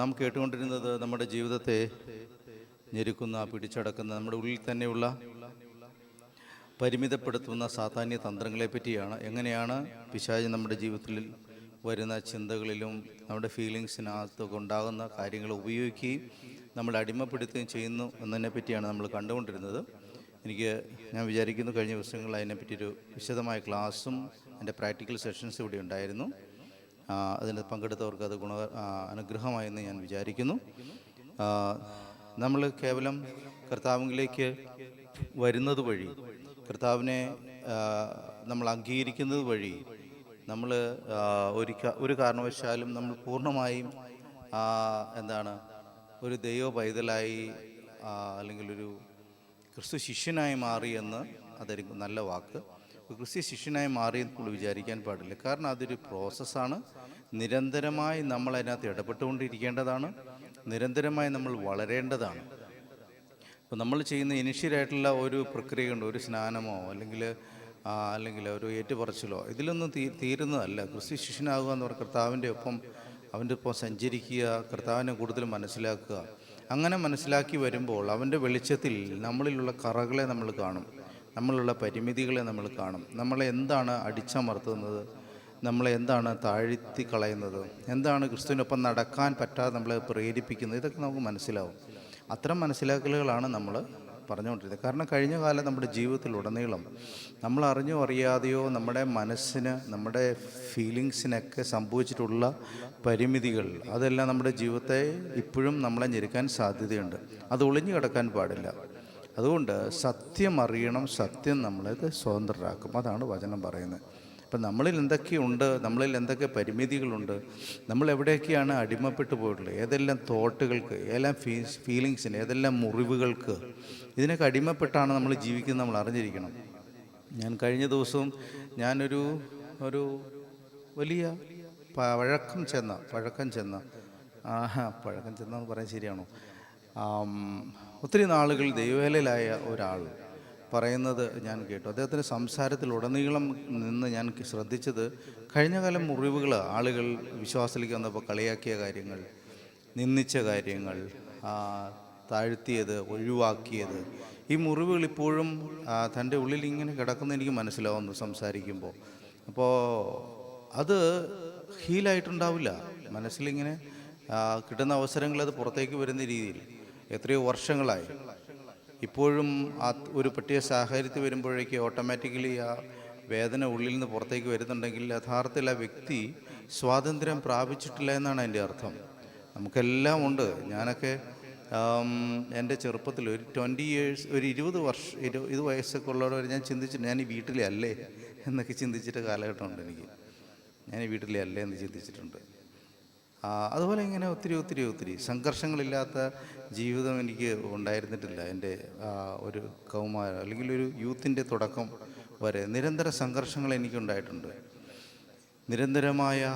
നാം കേട്ടുകൊണ്ടിരുന്നത് നമ്മുടെ ജീവിതത്തെ ഞെരുക്കുന്ന, പിടിച്ചടക്കുന്ന, നമ്മുടെ ഉള്ളിൽ തന്നെയുള്ള പരിമിതപ്പെടുത്തുന്ന സാത്താന്യ തന്ത്രങ്ങളെ പറ്റിയാണ്. എങ്ങനെയാണ് പിശാച് നമ്മുടെ ജീവിതത്തിൽ വരുന്ന ചിന്തകളിലും നമ്മുടെ ഫീലിങ്സിനകത്തൊക്കെ ഉണ്ടാകുന്ന കാര്യങ്ങൾ ഉപയോഗിക്കുകയും നമ്മളെ അടിമപ്പെടുത്തുകയും ചെയ്യുന്നു എന്നതിനെ പറ്റിയാണ് നമ്മൾ കണ്ടുകൊണ്ടിരുന്നത്. ഞാൻ വിചാരിക്കുന്നു കഴിഞ്ഞ ദിവസങ്ങളിൽ അതിനെപ്പറ്റിയൊരു വിശദമായ ക്ലാസ്സും എൻ്റെ പ്രാക്ടിക്കൽ സെഷൻസ് ഇവിടെ ഉണ്ടായിരുന്നു. അതിന് പങ്കെടുത്തവർക്ക് അത് അനുഗ്രഹമായെന്ന് ഞാൻ വിചാരിക്കുന്നു. നമ്മൾ കേവലം കർത്താവിലേക്ക് വരുന്നത് വഴി, കർത്താവിനെ നമ്മൾ അംഗീകരിക്കുന്നത് വഴി നമ്മൾ ഒരു കാരണവശാലും നമ്മൾ പൂർണ്ണമായും ഒരു ദൈവ പൈതലായി അല്ലെങ്കിൽ ഒരു ക്രിസ്തു ശിഷ്യനായി മാറിയെന്ന് അതായിരിക്കും നല്ല വാക്ക്. ക്രിസ്തു ശിഷ്യനായി മാറിയെന്ന് വിചാരിക്കാൻ പാടില്ല. കാരണം അതൊരു പ്രോസസ്സാണ്. നിരന്തരമായി നമ്മൾ അതിനകത്ത് ഇടപെട്ടുകൊണ്ടിരിക്കേണ്ടതാണ്. നിരന്തരമായി നമ്മൾ വളരേണ്ടതാണ്. അപ്പോൾ നമ്മൾ ചെയ്യുന്ന ഇനിഷ്യലായിട്ടുള്ള ഒരു പ്രക്രിയയുണ്ട്. ഒരു സ്നാനമോ അല്ലെങ്കിൽ ഒരു ഏറ്റുപറച്ചിലോ ഇതിലൊന്നും തീരുന്നതല്ല. ക്രിസ്തു ശിഷ്യനാകുക എന്ന് പറഞ്ഞാൽ കർത്താവിൻ്റെ ഒപ്പം സഞ്ചരിക്കുക, കർത്താവിനെ കൂടുതൽ മനസ്സിലാക്കുക. അങ്ങനെ മനസ്സിലാക്കി വരുമ്പോൾ അവൻ്റെ വെളിച്ചത്തിൽ നമ്മളിലുള്ള കറകളെ നമ്മൾ കാണും, നമ്മളുള്ള പരിമിതികളെ നമ്മൾ കാണും. നമ്മളെ എന്താണ് അടിച്ചമർത്തുന്നത്, നമ്മളെ എന്താണ് താഴ്ത്തി കളയുന്നത്, എന്താണ് ക്രിസ്തുവിനൊപ്പം നടക്കാൻ പറ്റാതെ നമ്മളെ പ്രേരിപ്പിക്കുന്നത്, ഇതൊക്കെ നമുക്ക് മനസ്സിലാവും. അത്തരം മനസ്സിലാക്കലുകളാണ് നമ്മൾ പറഞ്ഞുകൊണ്ടിരുന്നത്. കാരണം കഴിഞ്ഞ കാലം നമ്മുടെ ജീവിതത്തിലുടനീളം നമ്മൾ അറിഞ്ഞോ അറിയാതെയോ നമ്മുടെ മനസ്സിന്, നമ്മുടെ ഫീലിങ്സിനൊക്കെ സംഭവിച്ചിട്ടുള്ള പരിമിതികൾ, അതെല്ലാം നമ്മുടെ ജീവിതത്തെ ഇപ്പോഴും നമ്മളെ ഞെരുക്കാൻ സാധ്യതയുണ്ട്. അത് ഒളിഞ്ഞു കിടക്കാൻ പാടില്ല. അതുകൊണ്ട് സത്യം അറിയണം, സത്യം നമ്മളത് സ്വതന്ത്രരാക്കും. അതാണ് വചനം പറയുന്നത്. അപ്പം നമ്മളിൽ എന്തൊക്കെയുണ്ട്, നമ്മളിൽ എന്തൊക്കെ പരിമിതികളുണ്ട്, നമ്മൾ എവിടെയൊക്കെയാണ് അടിമപ്പെട്ടു പോയിട്ടുള്ളത്, ഏതെല്ലാം തോട്ടുകൾക്ക്, ഏതെല്ലാം ഫീലിങ്സിന്, ഏതെല്ലാം മുറിവുകൾക്ക്, ഇതിനൊക്കെ അടിമപ്പെട്ടാണ് നമ്മൾ ജീവിക്കുന്നത്, നമ്മൾ അറിഞ്ഞിരിക്കണം. ഞാൻ കഴിഞ്ഞ ദിവസവും ഞാനൊരു വലിയ പഴക്കം ചെന്നെന്ന് പറയാൻ ശരിയാണോ, ഒത്തിരി നാളുകൾ ദൈവവേലയിലായ ഒരാൾ പറയുന്നത് ഞാൻ കേട്ടു. അദ്ദേഹത്തിൻ്റെ സംസാരത്തിലുടനീളം നിന്ന് ഞാൻ ശ്രദ്ധിച്ചത് കഴിഞ്ഞ കാലം മുറിവുകൾ, ആളുകൾ വിശ്വാസത്തിലേക്ക് വന്നപ്പോൾ കളിയാക്കിയ കാര്യങ്ങൾ, നിന്ദിച്ച കാര്യങ്ങൾ, താഴ്ത്തിയത്, ഒഴിവാക്കിയത്, ഈ മുറിവുകൾ ഇപ്പോഴും തൻ്റെ ഉള്ളിൽ ഇങ്ങനെ കിടക്കുന്ന എനിക്ക് മനസ്സിലാവുന്നു സംസാരിക്കുമ്പോൾ. അപ്പോൾ അത് ഹീലായിട്ടുണ്ടാവില്ല. മനസ്സിലിങ്ങനെ കിട്ടുന്ന അവസരങ്ങൾ അത് പുറത്തേക്ക് വരുന്ന രീതിയിൽ എത്രയോ വർഷങ്ങളായി ഇപ്പോഴും ഒരു പ്രത്യേക സാഹചര്യത്തിൽ വരുമ്പോഴേക്ക് ഓട്ടോമാറ്റിക്കലി ആ വേദന ഉള്ളിൽ നിന്ന് പുറത്തേക്ക് വരുന്നുണ്ടെങ്കിൽ യഥാർത്ഥത്തിൽ ആ വ്യക്തി സ്വാതന്ത്ര്യം പ്രാപിച്ചിട്ടില്ല എന്നാണ് എൻ്റെ അർത്ഥം. നമുക്കെല്ലാം ഉണ്ട്. ഞാനൊക്കെ എൻ്റെ ചെറുപ്പത്തിൽ ഒരു 20 years, ഒരു 20 വയസ്സൊക്കെ ഉള്ളവരെ ഞാൻ ചിന്തിച്ചിട്ട് ഞാൻ ഈ വീട്ടിലെ അല്ലേ എന്നൊക്കെ ചിന്തിച്ചിട്ട് കാലഘട്ടമുണ്ട് എനിക്ക്. ഞാൻ ഈ വീട്ടിലെ അല്ലേ എന്ന് ചിന്തിച്ചിട്ടുണ്ട്. അതുപോലെ ഇങ്ങനെ ഒത്തിരി സംഘർഷങ്ങളില്ലാത്ത ജീവിതം എനിക്ക് ഉണ്ടായിരുന്നിട്ടില്ല. എൻ്റെ ഒരു കൗമാരം അല്ലെങ്കിൽ ഒരു യൂത്തിൻ്റെ തുടക്കം വരെ നിരന്തര സംഘർഷങ്ങൾ എനിക്കുണ്ടായിട്ടുണ്ട്. നിരന്തരമായ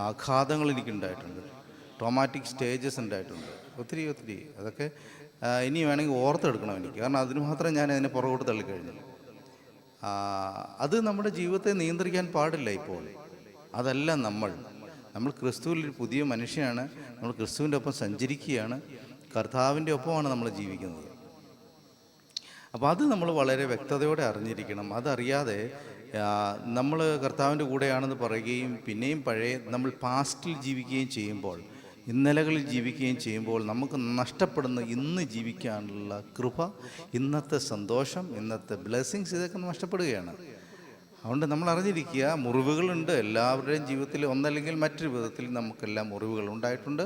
ആഘാതങ്ങൾ എനിക്കുണ്ടായിട്ടുണ്ട്. ട്രോമാറ്റിക് സ്റ്റേജസ് ഉണ്ടായിട്ടുണ്ട്. ഒത്തിരി അതൊക്കെ ഇനി വേണമെങ്കിൽ ഓർത്തെടുക്കണം എനിക്ക്. കാരണം അതിന് മാത്രം ഞാൻ അതിനെ പുറകോട്ട് തള്ളിക്കഴിഞ്ഞു. അത് നമ്മുടെ ജീവിതത്തെ നിയന്ത്രിക്കാൻ പാടില്ല. ഇപ്പോൾ അതല്ല നമ്മൾ ക്രിസ്തുവിൽ ഒരു പുതിയ മനുഷ്യനാണ്. നമ്മൾ ക്രിസ്തുവിൻ്റെ ഒപ്പം സഞ്ചരിക്കുകയാണ്, കർത്താവിൻ്റെ ഒപ്പമാണ് നമ്മൾ ജീവിക്കുന്നത്. അപ്പോൾ അത് നമ്മൾ വളരെ വ്യക്തതയോടെ അറിഞ്ഞിരിക്കണം. അതറിയാതെ നമ്മൾ കർത്താവിൻ്റെ കൂടെയാണെന്ന് പറയുകയും പിന്നെയും നമ്മൾ പാസ്റ്റിൽ ജീവിക്കുകയും ചെയ്യുമ്പോൾ, ഇന്നലകളിൽ ജീവിക്കുകയും ചെയ്യുമ്പോൾ നമുക്ക് നഷ്ടപ്പെടുന്ന ഇന്ന് ജീവിക്കാനുള്ള കൃപ, ഇന്നത്തെ സന്തോഷം, ഇന്നത്തെ ബ്ലെസ്സിങ്സ്, ഇതൊക്കെ നഷ്ടപ്പെടുകയാണ്. അതുകൊണ്ട് നമ്മൾ അറിഞ്ഞിരിക്കുക, മുറിവുകളുണ്ട് എല്ലാവരുടെയും ജീവിതത്തിൽ. ഒന്നല്ലെങ്കിൽ മറ്റൊരു വിധത്തിൽ നമുക്കെല്ലാം മുറിവുകൾ ഉണ്ടായിട്ടുണ്ട്.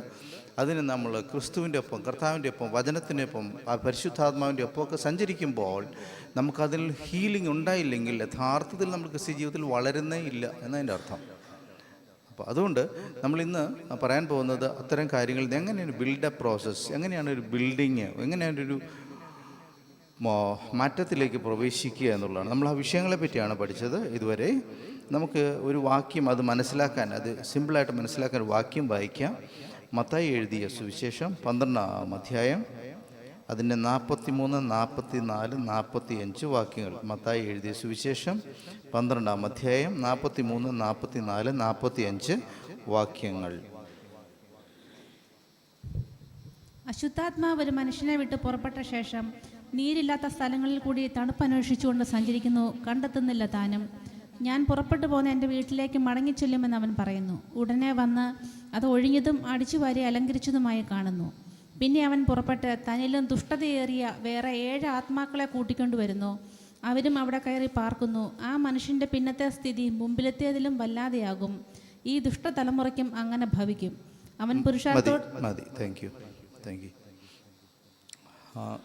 അതിന് നമ്മൾ ക്രിസ്തുവിൻ്റെ ഒപ്പം, കർത്താവിൻ്റെ ഒപ്പം, വചനത്തിൻ്റെ ഒപ്പം, പരിശുദ്ധാത്മാവിൻ്റെ ഒപ്പമൊക്കെ സഞ്ചരിക്കുമ്പോൾ നമുക്കതിൽ ഹീലിംഗ് ഉണ്ടായില്ലെങ്കിൽ യഥാർത്ഥത്തിൽ നമ്മൾ ക്രിസ്ത്യ ജീവിതത്തിൽ വളരുന്നേ ഇല്ല എന്നതിൻ്റെ അർത്ഥം. അപ്പോൾ അതുകൊണ്ട് നമ്മളിന്ന് പറയാൻ പോകുന്നത് അത്തരം കാര്യങ്ങൾ. എങ്ങനെയാണ് ബിൽഡപ്പ് പ്രോസസ്സ്, എങ്ങനെയാണ് ഒരു ബിൽഡിങ്, എങ്ങനെയാണ് ഒരു മാറ്റത്തിലേക്ക് പ്രവേശിക്കുക എന്നുള്ളതാണ്. നമ്മൾ ആ വിഷയങ്ങളെ പറ്റിയാണ് പഠിച്ചത് ഇതുവരെ. നമുക്ക് ഒരു വാക്യം അത് മനസ്സിലാക്കാൻ, അത് സിമ്പിളായിട്ട് മനസ്സിലാക്കാൻ ഒരു വാക്യം വായിക്കാം. മത്തായി എഴുതിയ സുവിശേഷം 12-ാം അധ്യായം, അതിൻ്റെ 43, 44, 45 വാക്യങ്ങൾ. മത്തായി എഴുതിയ സുവിശേഷം 12-ാം അധ്യായം 43, 44, 45 വാക്യങ്ങൾ. അശുദ്ധാത്മാവ് ഒരു മനുഷ്യനെ വിട്ട് പുറപ്പെട്ട ശേഷം നീരില്ലാത്ത സ്ഥലങ്ങളിൽ കൂടി തണുപ്പന്വേഷിച്ചുകൊണ്ട് സഞ്ചരിക്കുന്നു, കണ്ടെത്തുന്നില്ല താനും. ഞാൻ പുറപ്പെട്ടു പോന്ന എൻ്റെ വീട്ടിലേക്ക് മടങ്ങിച്ചൊല്ലുമെന്ന് അവൻ പറയുന്നു. ഉടനെ വന്ന് അത് ഒഴിഞ്ഞതും അടിച്ചുവാരി അലങ്കരിച്ചതുമായി കാണുന്നു. പിന്നെ അവൻ പുറപ്പെട്ട് തന്നിലും ദുഷ്ടതയേറിയ വേറെ 7 ആത്മാക്കളെ കൂട്ടിക്കൊണ്ടുവരുന്നു. അവരും അവിടെ കയറി പാർക്കുന്നു. ആ മനുഷ്യൻ്റെ പിന്നത്തെ സ്ഥിതി മുമ്പിലത്തേതിലും വല്ലാതെയാകും. ഈ ദുഷ്ടതലമുറയ്ക്കും അങ്ങനെ ഭവിക്കും. അവൻ പുരുഷാരത്തോട്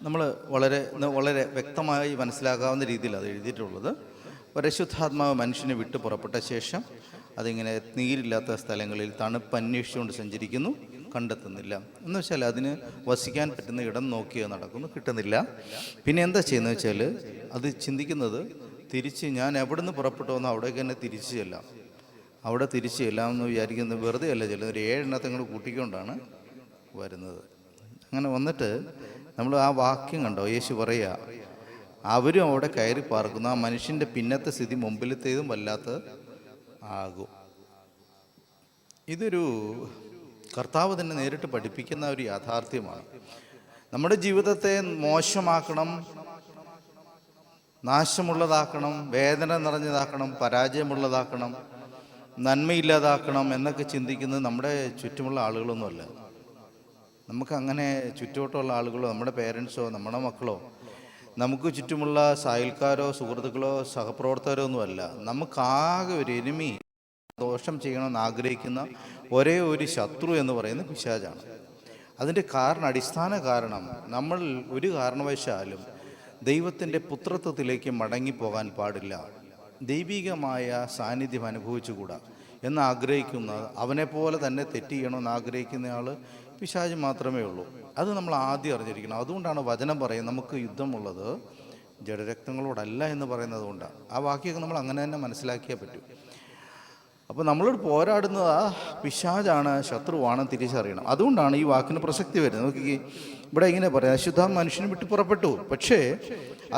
നമ്മൾ വളരെ വ്യക്തമായി മനസ്സിലാക്കാവുന്ന രീതിയിൽ അത് എഴുതിയിട്ടുള്ളത്. പരിശുദ്ധാത്മാവ് മനുഷ്യനെ വിട്ട് പുറപ്പെട്ട ശേഷം അതിങ്ങനെ നീരില്ലാത്ത സ്ഥലങ്ങളിൽ തണുപ്പ് അന്വേഷിച്ചുകൊണ്ട് സഞ്ചരിക്കുന്നു, കണ്ടെത്തുന്നില്ല. എന്ന് വെച്ചാൽ അതിന് വസിക്കാൻ പറ്റുന്ന ഇടം നോക്കി നടക്കുന്നു, കിട്ടുന്നില്ല. പിന്നെ എന്താ ചെയ്യുന്നത് വെച്ചാൽ അത് ചിന്തിക്കുന്നത് തിരിച്ച് ഞാൻ എവിടെ നിന്ന് പുറപ്പെട്ടു വന്നോ അവിടേക്ക് തന്നെ തിരിച്ചു ചെല്ലാം. അവിടെ തിരിച്ചു ചെല്ലാം എന്ന് വിചാരിക്കുന്നത് വെറുതെ അല്ല ചെല്ലുന്നത്. ഒരു 7 എണ്ണത്തങ്ങൾ കൂട്ടിക്കൊണ്ടാണ് വരുന്നത്. അങ്ങനെ വന്നിട്ട് നമ്മൾ ആ വാക്യം കണ്ടോ, യേശു പറയുക അവരും അവിടെ കയറി പാർക്കുന്നു. ആ മനുഷ്യൻ്റെ പിന്നത്തെ സ്ഥിതി മുമ്പിലത്തേതും വല്ലാത്ത ആകും. ഇതൊരു കർത്താവ് തന്നെ നേരിട്ട് പഠിപ്പിക്കുന്ന ഒരു യാഥാർത്ഥ്യമാണ്. നമ്മുടെ ജീവിതത്തെ മോശമാക്കണം, നാശമുള്ളതാക്കണം, വേദന നിറഞ്ഞതാക്കണം, പരാജയമുള്ളതാക്കണം, നന്മയില്ലാതാക്കണം എന്നൊക്കെ ചിന്തിക്കുന്നത് നമ്മുടെ ചുറ്റുമുള്ള ആളുകളൊന്നുമല്ല. നമുക്കങ്ങനെ ചുറ്റുവട്ടമുള്ള ആളുകളോ നമ്മുടെ പേരൻസോ നമ്മുടെ മക്കളോ നമുക്ക് ചുറ്റുമുള്ള അയൽക്കാരോ സുഹൃത്തുക്കളോ സഹപ്രവർത്തകരോ ഒന്നുമല്ല. നമുക്കാകെ ഒരു എനിമി, ദോഷം ചെയ്യണമെന്ന് ആഗ്രഹിക്കുന്ന ഒരേ ഒരു ശത്രു എന്ന് പറയുന്നത് പിശാചാണ്. അതിൻ്റെ അടിസ്ഥാന കാരണം നമ്മൾ ഒരു കാരണവശാലും ദൈവത്തിൻ്റെ പുത്രത്വത്തിലേക്ക് മടങ്ങിപ്പോകാൻ പാടില്ല. ദൈവികമായ സാന്നിധ്യം അനുഭവിച്ചുകൂടാ എന്നാഗ്രഹിക്കുന്ന, അവനെപ്പോലെ തന്നെ തെറ്റ് ചെയ്യണമെന്ന് ആഗ്രഹിക്കുന്നയാൾ പിശാച് മാത്രമേ ഉള്ളൂ. അത് നമ്മൾ ആദ്യം അറിഞ്ഞിരിക്കണം. അതുകൊണ്ടാണ് വചനം പറയുന്നത് നമുക്ക് യുദ്ധമുള്ളത് ജഡരക്തങ്ങളോടല്ല എന്ന് പറയുന്നത് കൊണ്ടാണ്. ആ വാക്യമൊക്കെ നമ്മൾ അങ്ങനെ തന്നെ മനസ്സിലാക്കിയേ പറ്റൂ. അപ്പോൾ നമ്മളോട് പോരാടുന്നത് ആ പിശാചാണ്, ശത്രുവാണെന്ന് തിരിച്ചറിയണം. അതുകൊണ്ടാണ് ഈ വാക്കിന് പ്രസക്തി വരുന്നത്. നോക്കി ഇവിടെ ഇങ്ങനെ പറയാം, അശുദ്ധ മനുഷ്യനെ വിട്ട് പുറപ്പെട്ടു, പക്ഷേ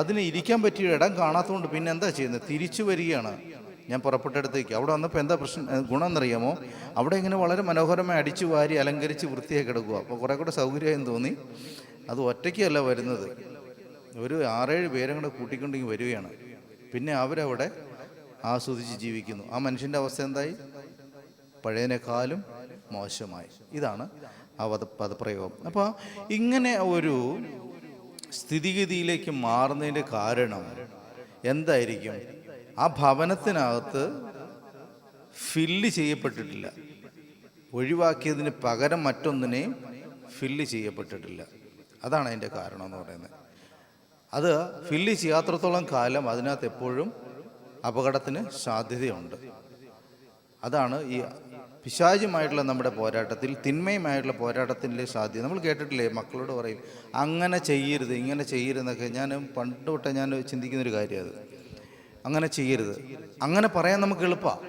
അതിന് ഇരിക്കാൻ പറ്റിയ ഇടം കാണാത്തതുകൊണ്ട് പിന്നെ എന്താ ചെയ്യുന്നത്? തിരിച്ചു വരികയാണ്. ഞാൻ പുറപ്പെട്ടെടുത്തേക്ക് അവിടെ വന്നപ്പോൾ എന്താ ഗുണം എന്നറിയാമോ? അവിടെ ഇങ്ങനെ വളരെ മനോഹരമായി അടിച്ചു വാരി അലങ്കരിച്ച് വൃത്തിയായി കിടക്കുക. അപ്പോൾ കുറേ കൂടെ സൗകര്യമായെന്ന് തോന്നി. അത് ഒറ്റയ്ക്കല്ല വരുന്നത്, ഒരു 6-7 പേരും കൂടെ കൂട്ടിക്കൊണ്ടെങ്കിൽ വരികയാണ്. പിന്നെ അവരവിടെ ആസ്വദിച്ച് ജീവിക്കുന്നു. ആ മനുഷ്യൻ്റെ അവസ്ഥ എന്തായി? പഴയതിനേക്കാളും മോശമായി. ഇതാണ് ആ പദപ്രയോഗം. അപ്പോൾ ഇങ്ങനെ ഒരു സ്ഥിതിഗതിയിലേക്ക് മാറുന്നതിൻ്റെ കാരണം എന്തായിരിക്കും? ആ ഭവനത്തിനകത്ത് ഫില്ല് ചെയ്യപ്പെട്ടിട്ടില്ല, ഒഴിവാക്കിയതിന് പകരം മറ്റൊന്നിനെയും ഫില്ല് ചെയ്യപ്പെട്ടിട്ടില്ല. അതാണ് അതിൻ്റെ കാരണം എന്ന് പറയുന്നത്. അത് ഫില്ല് ചെയ്യാത്രത്തോളം കാലം അതിനകത്ത് എപ്പോഴും അപകടത്തിന് സാധ്യതയുണ്ട്. അതാണ് ഈ പിശാചുമായിട്ടുള്ള നമ്മുടെ പോരാട്ടത്തിൽ, തിന്മയുമായിട്ടുള്ള പോരാട്ടത്തിൻ്റെ സാധ്യത. നമ്മൾ കേട്ടിട്ടില്ലേ, മക്കളോട് പറയും അങ്ങനെ ചെയ്യരുത്, ഇങ്ങനെ ചെയ്യരുതെന്നൊക്കെ. ഞാൻ പണ്ട് തൊട്ടേ ഞാൻ ചിന്തിക്കുന്നൊരു കാര്യം അത്. അങ്ങനെ ചെയ്യരുത്, അങ്ങനെ പറയാൻ നമുക്ക് എളുപ്പമാണ്,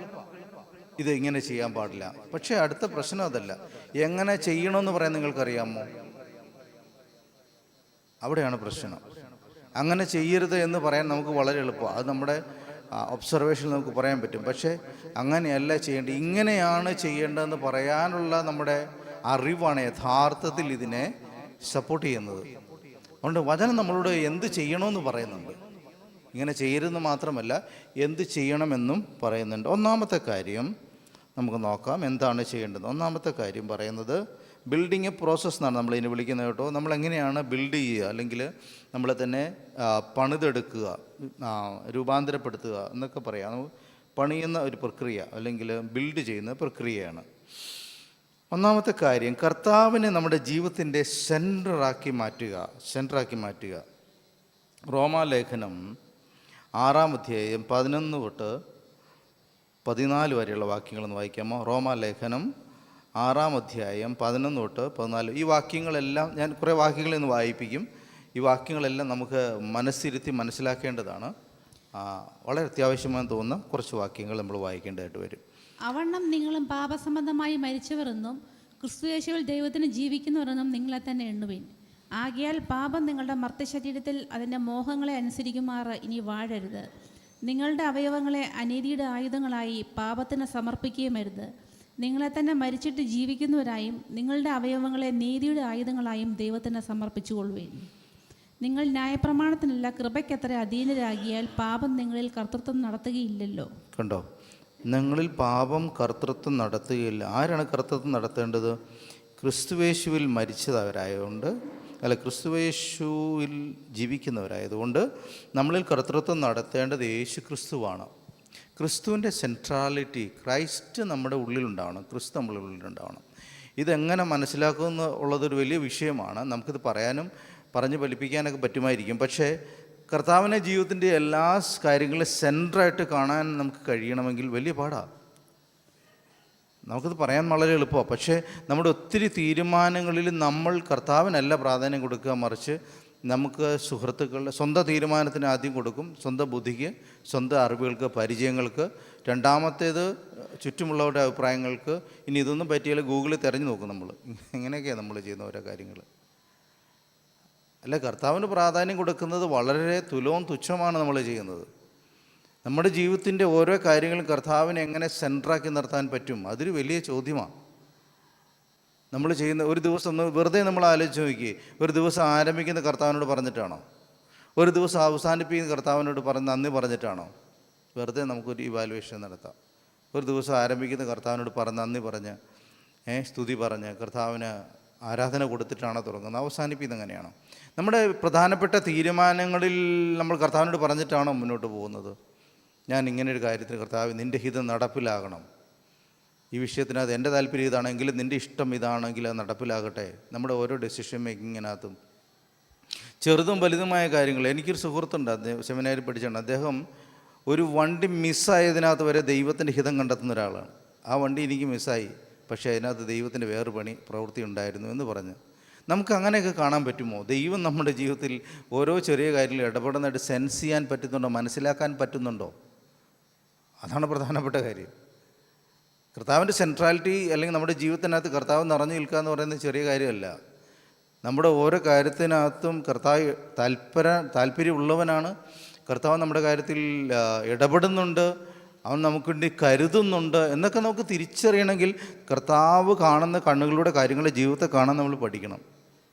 ഇത് ഇങ്ങനെ ചെയ്യാൻ പാടില്ല. പക്ഷേ അടുത്ത പ്രശ്നം അതല്ല, എങ്ങനെ ചെയ്യണമെന്ന് പറയാൻ നിങ്ങൾക്കറിയാമോ? അവിടെയാണ് പ്രശ്നം. അങ്ങനെ ചെയ്യരുത് എന്ന് പറയാൻ നമുക്ക് വളരെ എളുപ്പമാണ്, അത് നമ്മുടെ ഒബ്സർവേഷനിൽ നമുക്ക് പറയാൻ പറ്റും. പക്ഷേ അങ്ങനെയല്ല ചെയ്യേണ്ടത്, ഇങ്ങനെയാണ് ചെയ്യേണ്ടതെന്ന് പറയാനുള്ള നമ്മുടെ അറിവാണ് യഥാർത്ഥത്തിൽ ഇതിനെ സപ്പോർട്ട് ചെയ്യുന്നത്. അതുകൊണ്ട് വചനം നമ്മളോട് എന്ത് ചെയ്യണമെന്ന് പറയുന്നുണ്ട്. ഇങ്ങനെ ചെയ്യരുതെന്ന് മാത്രമല്ല, എന്ത് ചെയ്യണമെന്നും പറയുന്നുണ്ട്. ഒന്നാമത്തെ കാര്യം നമുക്ക് നോക്കാം, എന്താണ് ചെയ്യേണ്ടത്. ഒന്നാമത്തെ കാര്യം പറയുന്നത് ബിൽഡിങ് എ പ്രോസസ് എന്നാണ് നമ്മൾ ഇതിനെ വിളിക്കുന്നത് കേട്ടോ. നമ്മളെങ്ങനെയാണ് ബിൽഡ് ചെയ്യുക, അല്ലെങ്കിൽ നമ്മളെ തന്നെ പണിതെടുക്കുക, രൂപാന്തരപ്പെടുത്തുക എന്നൊക്കെ പറയാം. പണിയുന്ന ഒരു പ്രക്രിയ അല്ലെങ്കിൽ ബിൽഡ് ചെയ്യുന്ന പ്രക്രിയയാണ്. ഒന്നാമത്തെ കാര്യം കർത്താവിനെ നമ്മുടെ ജീവിതത്തിൻ്റെ സെൻറ്ററാക്കി മാറ്റുക. റോമാലേഖനം 6-ാം അധ്യായം 11 തൊട്ട് 14 വരെയുള്ള വാക്യങ്ങളൊന്ന് വായിക്കാമോ? റോമാലേഖനം 6-ാം അധ്യായം 11 തൊട്ട് 14. ഈ വാക്യങ്ങളെല്ലാം ഞാൻ കുറേ വാക്യങ്ങളിൽ നിന്ന് വായിപ്പിക്കും. ഈ വാക്യങ്ങളെല്ലാം നമുക്ക് മനസ്സിരുത്തി മനസ്സിലാക്കേണ്ടതാണ്. വളരെ അത്യാവശ്യമാണെന്ന് തോന്നുന്ന കുറച്ച് വാക്യങ്ങൾ നമ്മൾ വായിക്കേണ്ടതായിട്ട് വരും. അവണ്ണം നിങ്ങളും പാപസംബന്ധമായി മരിച്ചവരെന്നും ക്രിസ്തുയേശുവിൽ ദൈവത്തിന് ജീവിക്കുന്നവരെന്നും നിങ്ങളെ തന്നെ എണ്ണുവിൻ. ആകയാൽ പാപം നിങ്ങളുടെ മർത്യശരീരത്തിൽ അതിൻ്റെ മോഹങ്ങളെ അനുസരിക്കുമാറ് ഇനി വാഴരുത്. നിങ്ങളുടെ അവയവങ്ങളെ അനീതിയുടെ ആയുധങ്ങളായി പാപത്തിന് സമർപ്പിക്കുകയും അരുത്. നിങ്ങളെ തന്നെ മരിച്ചിട്ട് ജീവിക്കുന്നവരായും നിങ്ങളുടെ അവയവങ്ങളെ നീതിയുടെ ആയുധങ്ങളായും ദൈവത്തിന് സമർപ്പിച്ചുകൊള്ളുവേൻ. നിങ്ങൾ ന്യായപ്രമാണത്തിനല്ല കൃപയ്ക്കത്ര അധീനരാകിയാൽ പാപം നിങ്ങളിൽ കർത്തൃത്വം നടത്തുകയില്ലല്ലോ. കണ്ടോ, നിങ്ങളിൽ പാപം കർത്തൃത്വം നടത്തുകയില്ല. ആരാണ് കർത്തൃത്വം നടത്തേണ്ടത്? ക്രിസ്തുവേശുവിൽ മരിച്ചവരായതുകൊണ്ട്, ക്രിസ്തുവേശുവിൽ ജീവിക്കുന്നവരായതുകൊണ്ട് നമ്മളിൽ കർത്തൃത്വം നടത്തേണ്ടത് യേശു ക്രിസ്തുവാണ്. ക്രിസ്തുവിൻ്റെ സെൻട്രാലിറ്റി, ക്രൈസ്റ്റ് നമ്മുടെ ഉള്ളിലുണ്ടാവണം, ക്രിസ്തു നമ്മുടെ ഉള്ളിലുണ്ടാവണം. ഇതെങ്ങനെ മനസ്സിലാക്കുമെന്ന് ഉള്ളതൊരു വലിയ വിഷയമാണ്. നമുക്കിത് പറയാനും പറഞ്ഞ് ഫലിപ്പിക്കാനൊക്കെ പറ്റുമായിരിക്കും. പക്ഷേ കർത്താവിനെ ജീവിതത്തിൻ്റെ എല്ലാ കാര്യങ്ങളും സെൻറ്ററായിട്ട് കാണാൻ നമുക്ക് കഴിയണമെങ്കിൽ വലിയ പാടാണ്. നമുക്കത് പറയാൻ വളരെ എളുപ്പമാണ്. പക്ഷേ നമ്മുടെ ഒത്തിരി തീരുമാനങ്ങളിൽ നമ്മൾ കർത്താവിനല്ല പ്രാധാന്യം കൊടുക്കുക, മറിച്ച് നമുക്ക് സുഹൃത്തുക്കളുടെ സ്വന്തം തീരുമാനത്തിന് ആദ്യം കൊടുക്കും, സ്വന്തം ബുദ്ധിക്ക്, സ്വന്തം അറിവുകൾക്ക്, പരിചയങ്ങൾക്ക്. രണ്ടാമത്തേത് ചുറ്റുമുള്ളവരുടെ അഭിപ്രായങ്ങൾക്ക്. ഇനി ഇതൊന്നും പറ്റിയാൽ ഗൂഗിളിൽ തിരഞ്ഞു നോക്കും നമ്മൾ. ഇങ്ങനെയൊക്കെയാണ് നമ്മൾ ചെയ്യുന്ന ഓരോ കാര്യങ്ങൾ. അല്ല, കർത്താവിന് പ്രാധാന്യം കൊടുക്കുന്നത് വളരെ തുലവും തുച്ഛമാണ് നമ്മൾ ചെയ്യുന്നത്. നമ്മുടെ ജീവിതത്തിൻ്റെ ഓരോ കാര്യങ്ങളും കർത്താവിനെ എങ്ങനെ സെൻറ്ററാക്കി നിർത്താൻ പറ്റും, അതൊരു വലിയ ചോദ്യമാണ്. നമ്മൾ ചെയ്യുന്ന ഒരു ദിവസം വെറുതെ നമ്മൾ ആലോചിച്ച് നോക്കി, ഒരു ദിവസം ആരംഭിക്കുന്ന കർത്താവിനോട് പറഞ്ഞിട്ടാണോ? ഒരു ദിവസം അവസാനിപ്പിക്കുന്ന കർത്താവിനോട് നന്ദി പറഞ്ഞിട്ടാണോ? വെറുതെ നമുക്കൊരു ഇവാലുവേഷൻ നടത്താം. ഒരു ദിവസം ആരംഭിക്കുന്ന കർത്താവിനോട് നന്ദി പറഞ്ഞ് സ്തുതി പറഞ്ഞ് കർത്താവിന് ആരാധന കൊടുത്തിട്ടാണോ തുടങ്ങുന്നത്? അവസാനിപ്പിക്കുന്നത് എങ്ങനെയാണോ? നമ്മുടെ പ്രധാനപ്പെട്ട തീരുമാനങ്ങളിൽ നമ്മൾ കർത്താവിനോട് പറഞ്ഞിട്ടാണോ മുന്നോട്ട് പോകുന്നത്? ഞാൻ ഇങ്ങനൊരു കാര്യത്തിന് കർത്താവ് നിൻ്റെ ഹിതം നടപ്പിലാകണം, ഈ വിഷയത്തിനകത്ത് എൻ്റെ താല്പര്യം ഇതാണെങ്കിൽ നിൻ്റെ ഇഷ്ടം ഇതാണെങ്കിൽ അത് നടപ്പിലാകട്ടെ. നമ്മുടെ ഓരോ ഡെസിഷൻ മേക്കിങ്ങിനകത്തും ചെറുതും വലുതുമായ കാര്യങ്ങൾ. എനിക്കൊരു സുഹൃത്തുണ്ട്, അദ്ദേഹം സെമിനാരിൽ പഠിച്ചാണ്. അദ്ദേഹം ഒരു വണ്ടി മിസ്സായതിനകത്ത് വരെ ദൈവത്തിൻ്റെ ഹിതം കണ്ടെത്തുന്ന ഒരാളാണ്. ആ വണ്ടി എനിക്ക് മിസ്സായി, പക്ഷേ അതിനകത്ത് ദൈവത്തിൻ്റെ വേറൊരു പ്രവൃത്തി ഉണ്ടായിരുന്നു എന്ന് പറഞ്ഞ്. നമുക്ക് അങ്ങനെയൊക്കെ കാണാൻ പറ്റുമോ? ദൈവം നമ്മുടെ ജീവിതത്തിൽ ഓരോ ചെറിയ കാര്യങ്ങളിൽ ഇടപെടുന്നതായിട്ട് സെൻസ് ചെയ്യാൻ പറ്റുന്നുണ്ടോ, മനസ്സിലാക്കാൻ പറ്റുന്നുണ്ടോ? അതാണ് പ്രധാനപ്പെട്ട കാര്യം. കർത്താവിൻ്റെ സെൻട്രാലിറ്റി അല്ലെങ്കിൽ നമ്മുടെ ജീവിതത്തിനകത്ത് കർത്താവ് നിറഞ്ഞു നിൽക്കുക എന്ന് പറയുന്നത് ചെറിയ കാര്യമല്ല. നമ്മുടെ ഓരോ കാര്യത്തിനകത്തും കർത്താവ് താല്പര്യമുള്ളവനാണ്. കർത്താവ് നമ്മുടെ കാര്യത്തിൽ ഇടപെടുന്നുണ്ട്, അവൻ നമുക്ക് വേണ്ടി കരുതുന്നുണ്ട് എന്നൊക്കെ നമുക്ക് തിരിച്ചറിയണമെങ്കിൽ കർത്താവ് കാണുന്ന കണ്ണുകളുടെ കാര്യങ്ങളെ ജീവിതത്തെ കാണാൻ നമ്മൾ പഠിക്കണം,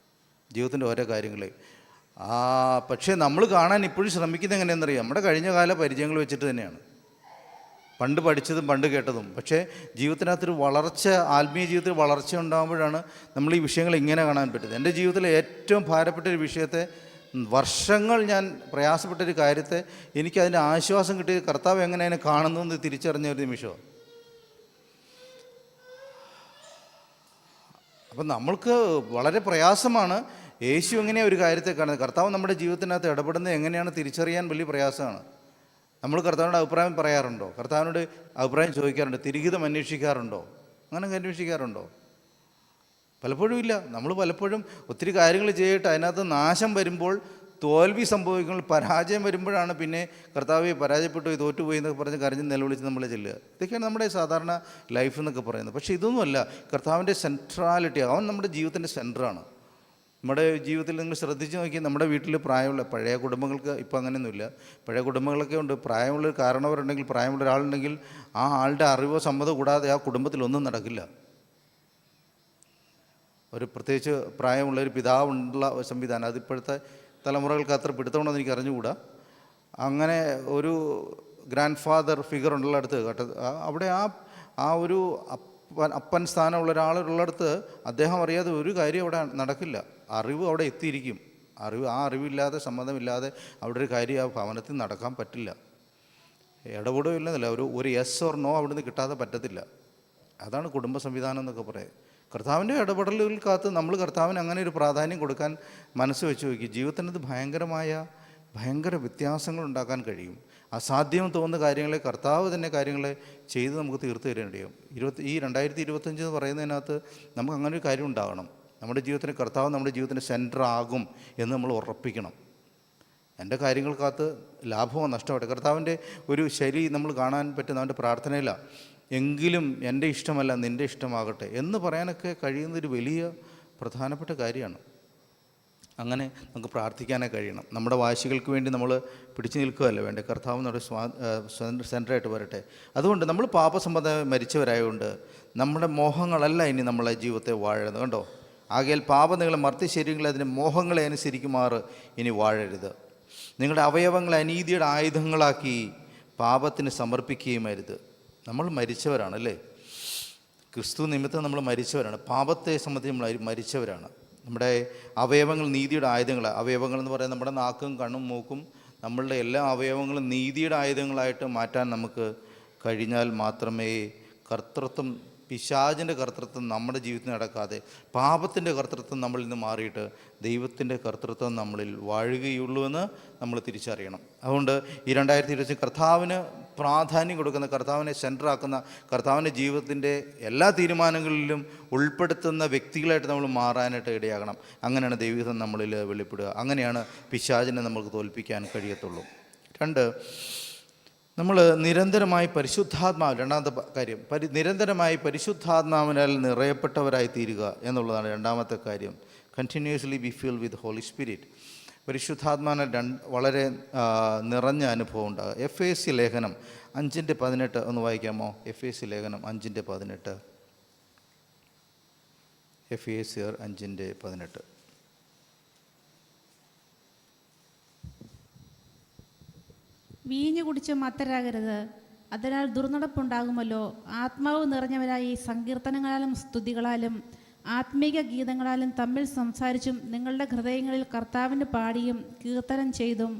ജീവിതത്തിൻ്റെ ഓരോ കാര്യങ്ങളെ. പക്ഷേ നമ്മൾ കാണാൻ ഇപ്പോഴും ശ്രമിക്കുന്നത് എങ്ങനെയാണെന്നറിയാം? നമ്മുടെ കഴിഞ്ഞ കാല പരിചയങ്ങൾ വെച്ചിട്ട് തന്നെയാണ്, പണ്ട് പഠിച്ചതും പണ്ട് കേട്ടതും. പക്ഷേ ജീവിതത്തിനകത്തൊരു വളർച്ച, ആത്മീയ ജീവിതത്തിൽ വളർച്ച ഉണ്ടാകുമ്പോഴാണ് നമ്മൾ ഈ വിഷയങ്ങൾ ഇങ്ങനെ കാണാൻ പറ്റുന്നത്. എൻ്റെ ജീവിതത്തിലെ ഏറ്റവും ഭാരപ്പെട്ടൊരു വിഷയത്തെ, വർഷങ്ങൾ ഞാൻ പ്രയാസപ്പെട്ടൊരു കാര്യത്തെ എനിക്കതിൻ്റെ ആശ്വാസം കിട്ടിയ കർത്താവ് എങ്ങനെ അതിനെ കാണുന്നു എന്ന് തിരിച്ചറിഞ്ഞ ഒരു നിമിഷമാണ്. അപ്പം നമ്മൾക്ക് വളരെ പ്രയാസമാണ് യേശു എങ്ങനെയാണ് ഒരു കാര്യത്തെ കാണുന്നത്. കർത്താവ് നമ്മുടെ ജീവിതത്തിനകത്ത് ഇടപെടുന്നത് എങ്ങനെയാണ് തിരിച്ചറിയാൻ വലിയ പ്രയാസമാണ്. നമ്മൾ കർത്താവിനോട് അഭിപ്രായം പറയാറുണ്ടോ? കർത്താവിനോട് അഭിപ്രായം ചോദിക്കാറുണ്ടോ? തിരിഹിതം അന്വേഷിക്കാറുണ്ടോ? അങ്ങനെ അന്വേഷിക്കാറുണ്ടോ? പലപ്പോഴും ഇല്ല. നമ്മൾ പലപ്പോഴും ഒത്തിരി കാര്യങ്ങൾ ചെയ്തിട്ട് അതിനകത്ത് നാശം വരുമ്പോൾ, തോൽവി സംഭവിക്കുമ്പോൾ, പരാജയം വരുമ്പോഴാണ് പിന്നെ കർത്താവെ പരാജയപ്പെട്ടു, തോറ്റുപോയി എന്നൊക്കെ പറഞ്ഞ് കരഞ്ഞ് നിലവിളിച്ച് നമ്മളെ ചെല്ലുക. ഇതൊക്കെയാണ് നമ്മുടെ സാധാരണ ലൈഫ് എന്നൊക്കെ പറയുന്നത്. പക്ഷേ ഇതൊന്നുമല്ല. കർത്താവിൻ്റെ സെൻട്രാലിറ്റി, അവൻ നമ്മുടെ ജീവിതത്തിൻ്റെ സെൻറ്ററാണ്. നമ്മുടെ ജീവിതത്തിൽ നിങ്ങൾ ശ്രദ്ധിച്ച് നോക്കി, നമ്മുടെ വീട്ടിൽ പ്രായമുള്ള പഴയ കുടുംബങ്ങൾക്ക് ഇപ്പം അങ്ങനെയൊന്നുമില്ല. പഴയ കുടുംബങ്ങളൊക്കെ ഉണ്ട്. പ്രായമുള്ള കാരണവരുണ്ടെങ്കിൽ, പ്രായമുള്ള ഒരാളുണ്ടെങ്കിൽ ആ ആളുടെ അറിവോ സമ്മതമോ കൂടാതെ ആ കുടുംബത്തിലൊന്നും നടക്കില്ല. ഒരു പ്രത്യേകിച്ച് പ്രായമുള്ളൊരു പിതാവുള്ള സംവിധാനം, അതിപ്പോഴത്തെ തലമുറകൾക്ക് അത്ര പിടുത്തമുണ്ടെന്ന് എനിക്ക് അറിഞ്ഞുകൂടാ. അങ്ങനെ ഒരു ഗ്രാൻഡ് ഫാദർ ഫിഗർ ഉള്ളിടത്ത് അവിടെ ആ ഒരു അപ്പൻ സ്ഥാനമുള്ള ഒരാളുള്ളിടത്ത് അദ്ദേഹം അറിയാതെ ഒരു കാര്യം അവിടെ നടക്കില്ല. അറിവ് അവിടെ എത്തിയിരിക്കും. ആ അറിവില്ലാതെ, സമ്മതമില്ലാതെ അവിടെ ഒരു കാര്യം ആ ഭവനത്തിൽ നടക്കാൻ പറ്റില്ല. ഇടപെടുകയില്ലെന്നല്ല, ഒരു യെസ് ഓർ നോ അവിടെ നിന്ന് കിട്ടാതെ പറ്റത്തില്ല. അതാണ് കുടുംബ സംവിധാനം എന്നൊക്കെ പറയുന്നത്. കർത്താവിൻ്റെ ഇടപെടലുകൾക്കകത്ത് നമ്മൾ കർത്താവിന് അങ്ങനെ ഒരു പ്രാധാന്യം കൊടുക്കാൻ മനസ്സ് വെച്ച് നോക്കി, ജീവിതത്തിനത് ഭയങ്കര വ്യത്യാസങ്ങൾ ഉണ്ടാക്കാൻ കഴിയും. അസാധ്യം തോന്നുന്ന കാര്യങ്ങളെ കർത്താവ് തന്നെ കാര്യങ്ങളെ ചെയ്ത് നമുക്ക് തീർത്തു തരേണ്ടിയും. ഈ 2025 എന്ന് പറയുന്നതിനകത്ത് നമുക്ക് അങ്ങനെ ഒരു കാര്യം ഉണ്ടാകണം. നമ്മുടെ ജീവിതത്തിന് കർത്താവ് നമ്മുടെ ജീവിതത്തിൻ്റെ സെൻറ്റർ ആകും എന്ന് നമ്മൾ ഉറപ്പിക്കണം. എൻ്റെ കാര്യങ്ങൾക്കകത്ത് ലാഭമോ നഷ്ടമായിട്ട് കർത്താവിൻ്റെ ഒരു ശൈലി നമ്മൾ കാണാൻ പറ്റുന്ന അവൻ്റെ പ്രാർത്ഥനയിലാണ്. എങ്കിലും എൻ്റെ ഇഷ്ടമല്ല നിൻ്റെ ഇഷ്ടമാകട്ടെ എന്ന് പറയാനൊക്കെ കഴിയുന്നൊരു വലിയ പ്രധാനപ്പെട്ട കാര്യമാണ്. അങ്ങനെ നമുക്ക് പ്രാർത്ഥിക്കാനേ കഴിയണം. നമ്മുടെ വാശികൾക്ക് വേണ്ടി നമ്മൾ പിടിച്ചു നിൽക്കുകയല്ല വേണ്ടേ, കർത്താവ് നമ്മുടെ സെൻറ്ററായിട്ട് വരട്ടെ. അതുകൊണ്ട് നമ്മൾ പാപസംബന്ധമായി മരിച്ചവരായതുകൊണ്ട് നമ്മുടെ മോഹങ്ങളല്ല ഇനി നമ്മളെ ജീവിതത്തെ വാഴുന്നത്. കണ്ടോ, ആകയാൽ പാപം നിങ്ങളെ മർത്യശരീരങ്ങളെ അതിൻ്റെ മോഹങ്ങളെ അനുസരിക്കുമാറ് ഇനി വാഴരുത്. നിങ്ങളുടെ അവയവങ്ങളെ അനീതിയുടെ ആയുധങ്ങളാക്കി പാപത്തിന് സമർപ്പിക്കുകയും അരുത്. നമ്മൾ മരിച്ചവരാണല്ലേ, ക്രിസ്തു നിമിത്തം നമ്മൾ മരിച്ചവരാണ്. പാപത്തെ സംബന്ധിച്ച് നമ്മൾ മരിച്ചവരാണ്. നമ്മുടെ അവയവങ്ങൾ നീതിയുടെ ആയുധങ്ങളാണ്. അവയവങ്ങൾ എന്ന് പറയുന്നത് നമ്മുടെ നാക്കും കണ്ണും മൂക്കും, നമ്മളുടെ എല്ലാ അവയവങ്ങളും നീതിയുടെ ആയുധങ്ങളായിട്ട് മാറ്റാൻ നമുക്ക് കഴിഞ്ഞാൽ മാത്രമേ കർത്തൃത്വം, പിശാചിൻ്റെ കർത്തൃത്വം നമ്മുടെ ജീവിതത്തിൽ നടക്കാതെ പാപത്തിൻ്റെ കർത്തൃത്വം നമ്മളിൽ നിന്ന് മാറിയിട്ട് ദൈവത്തിൻ്റെ കർത്തൃത്വം നമ്മളിൽ വാഴുകയുള്ളൂ എന്ന് നമ്മൾ തിരിച്ചറിയണം. അതുകൊണ്ട് ഈ 2020 കർത്താവിന് പ്രാധാന്യം കൊടുക്കുന്ന, കർത്താവിനെ സെൻറ്ററാക്കുന്ന, കർത്താവിൻ്റെ ജീവിതത്തിൻ്റെ എല്ലാ തീരുമാനങ്ങളിലും ഉൾപ്പെടുത്തുന്ന വ്യക്തികളായിട്ട് നമ്മൾ മാറാനായിട്ട് ഇടയാകണം. അങ്ങനെയാണ് ദൈവഹിതം നമ്മളിൽ വെളിപ്പെടുക. അങ്ങനെയാണ് പിശാചിനെ നമുക്ക് തോൽപ്പിക്കാൻ കഴിയത്തുള്ളൂ. 2, നമ്മൾ നിരന്തരമായി പരിശുദ്ധാത്മാവ്, രണ്ടാമത്തെ കാര്യം, നിരന്തരമായി പരിശുദ്ധാത്മാവിനാൽ നിറയപ്പെട്ടവരായി തീരുക എന്നുള്ളതാണ് രണ്ടാമത്തെ കാര്യം. Continuously B fill with Holy spirit. പരിശുദ്ധാത്മാവിനാൽ വളരെ നിറഞ്ഞ അനുഭവം ഉണ്ടാകുക. FAC ലേഖനം 5:18 ഒന്ന് വായിക്കാമോ? FAC ലേഖനം 5:18. FAC 5:18. വീഞ്ഞു കുടിച്ച് മത്തരാകരുത്, അതിനാൽ ദുർനടപ്പുണ്ടാകുമല്ലോ. ആത്മാവ് നിറഞ്ഞവരായി സങ്കീർത്തനങ്ങളാലും സ്തുതികളാലും ആത്മീക ഗീതങ്ങളാലും തമ്മിൽ സംസാരിച്ചും നിങ്ങളുടെ ഹൃദയങ്ങളിൽ കർത്താവിന് പാടിയും കീർത്തനം ചെയ്തും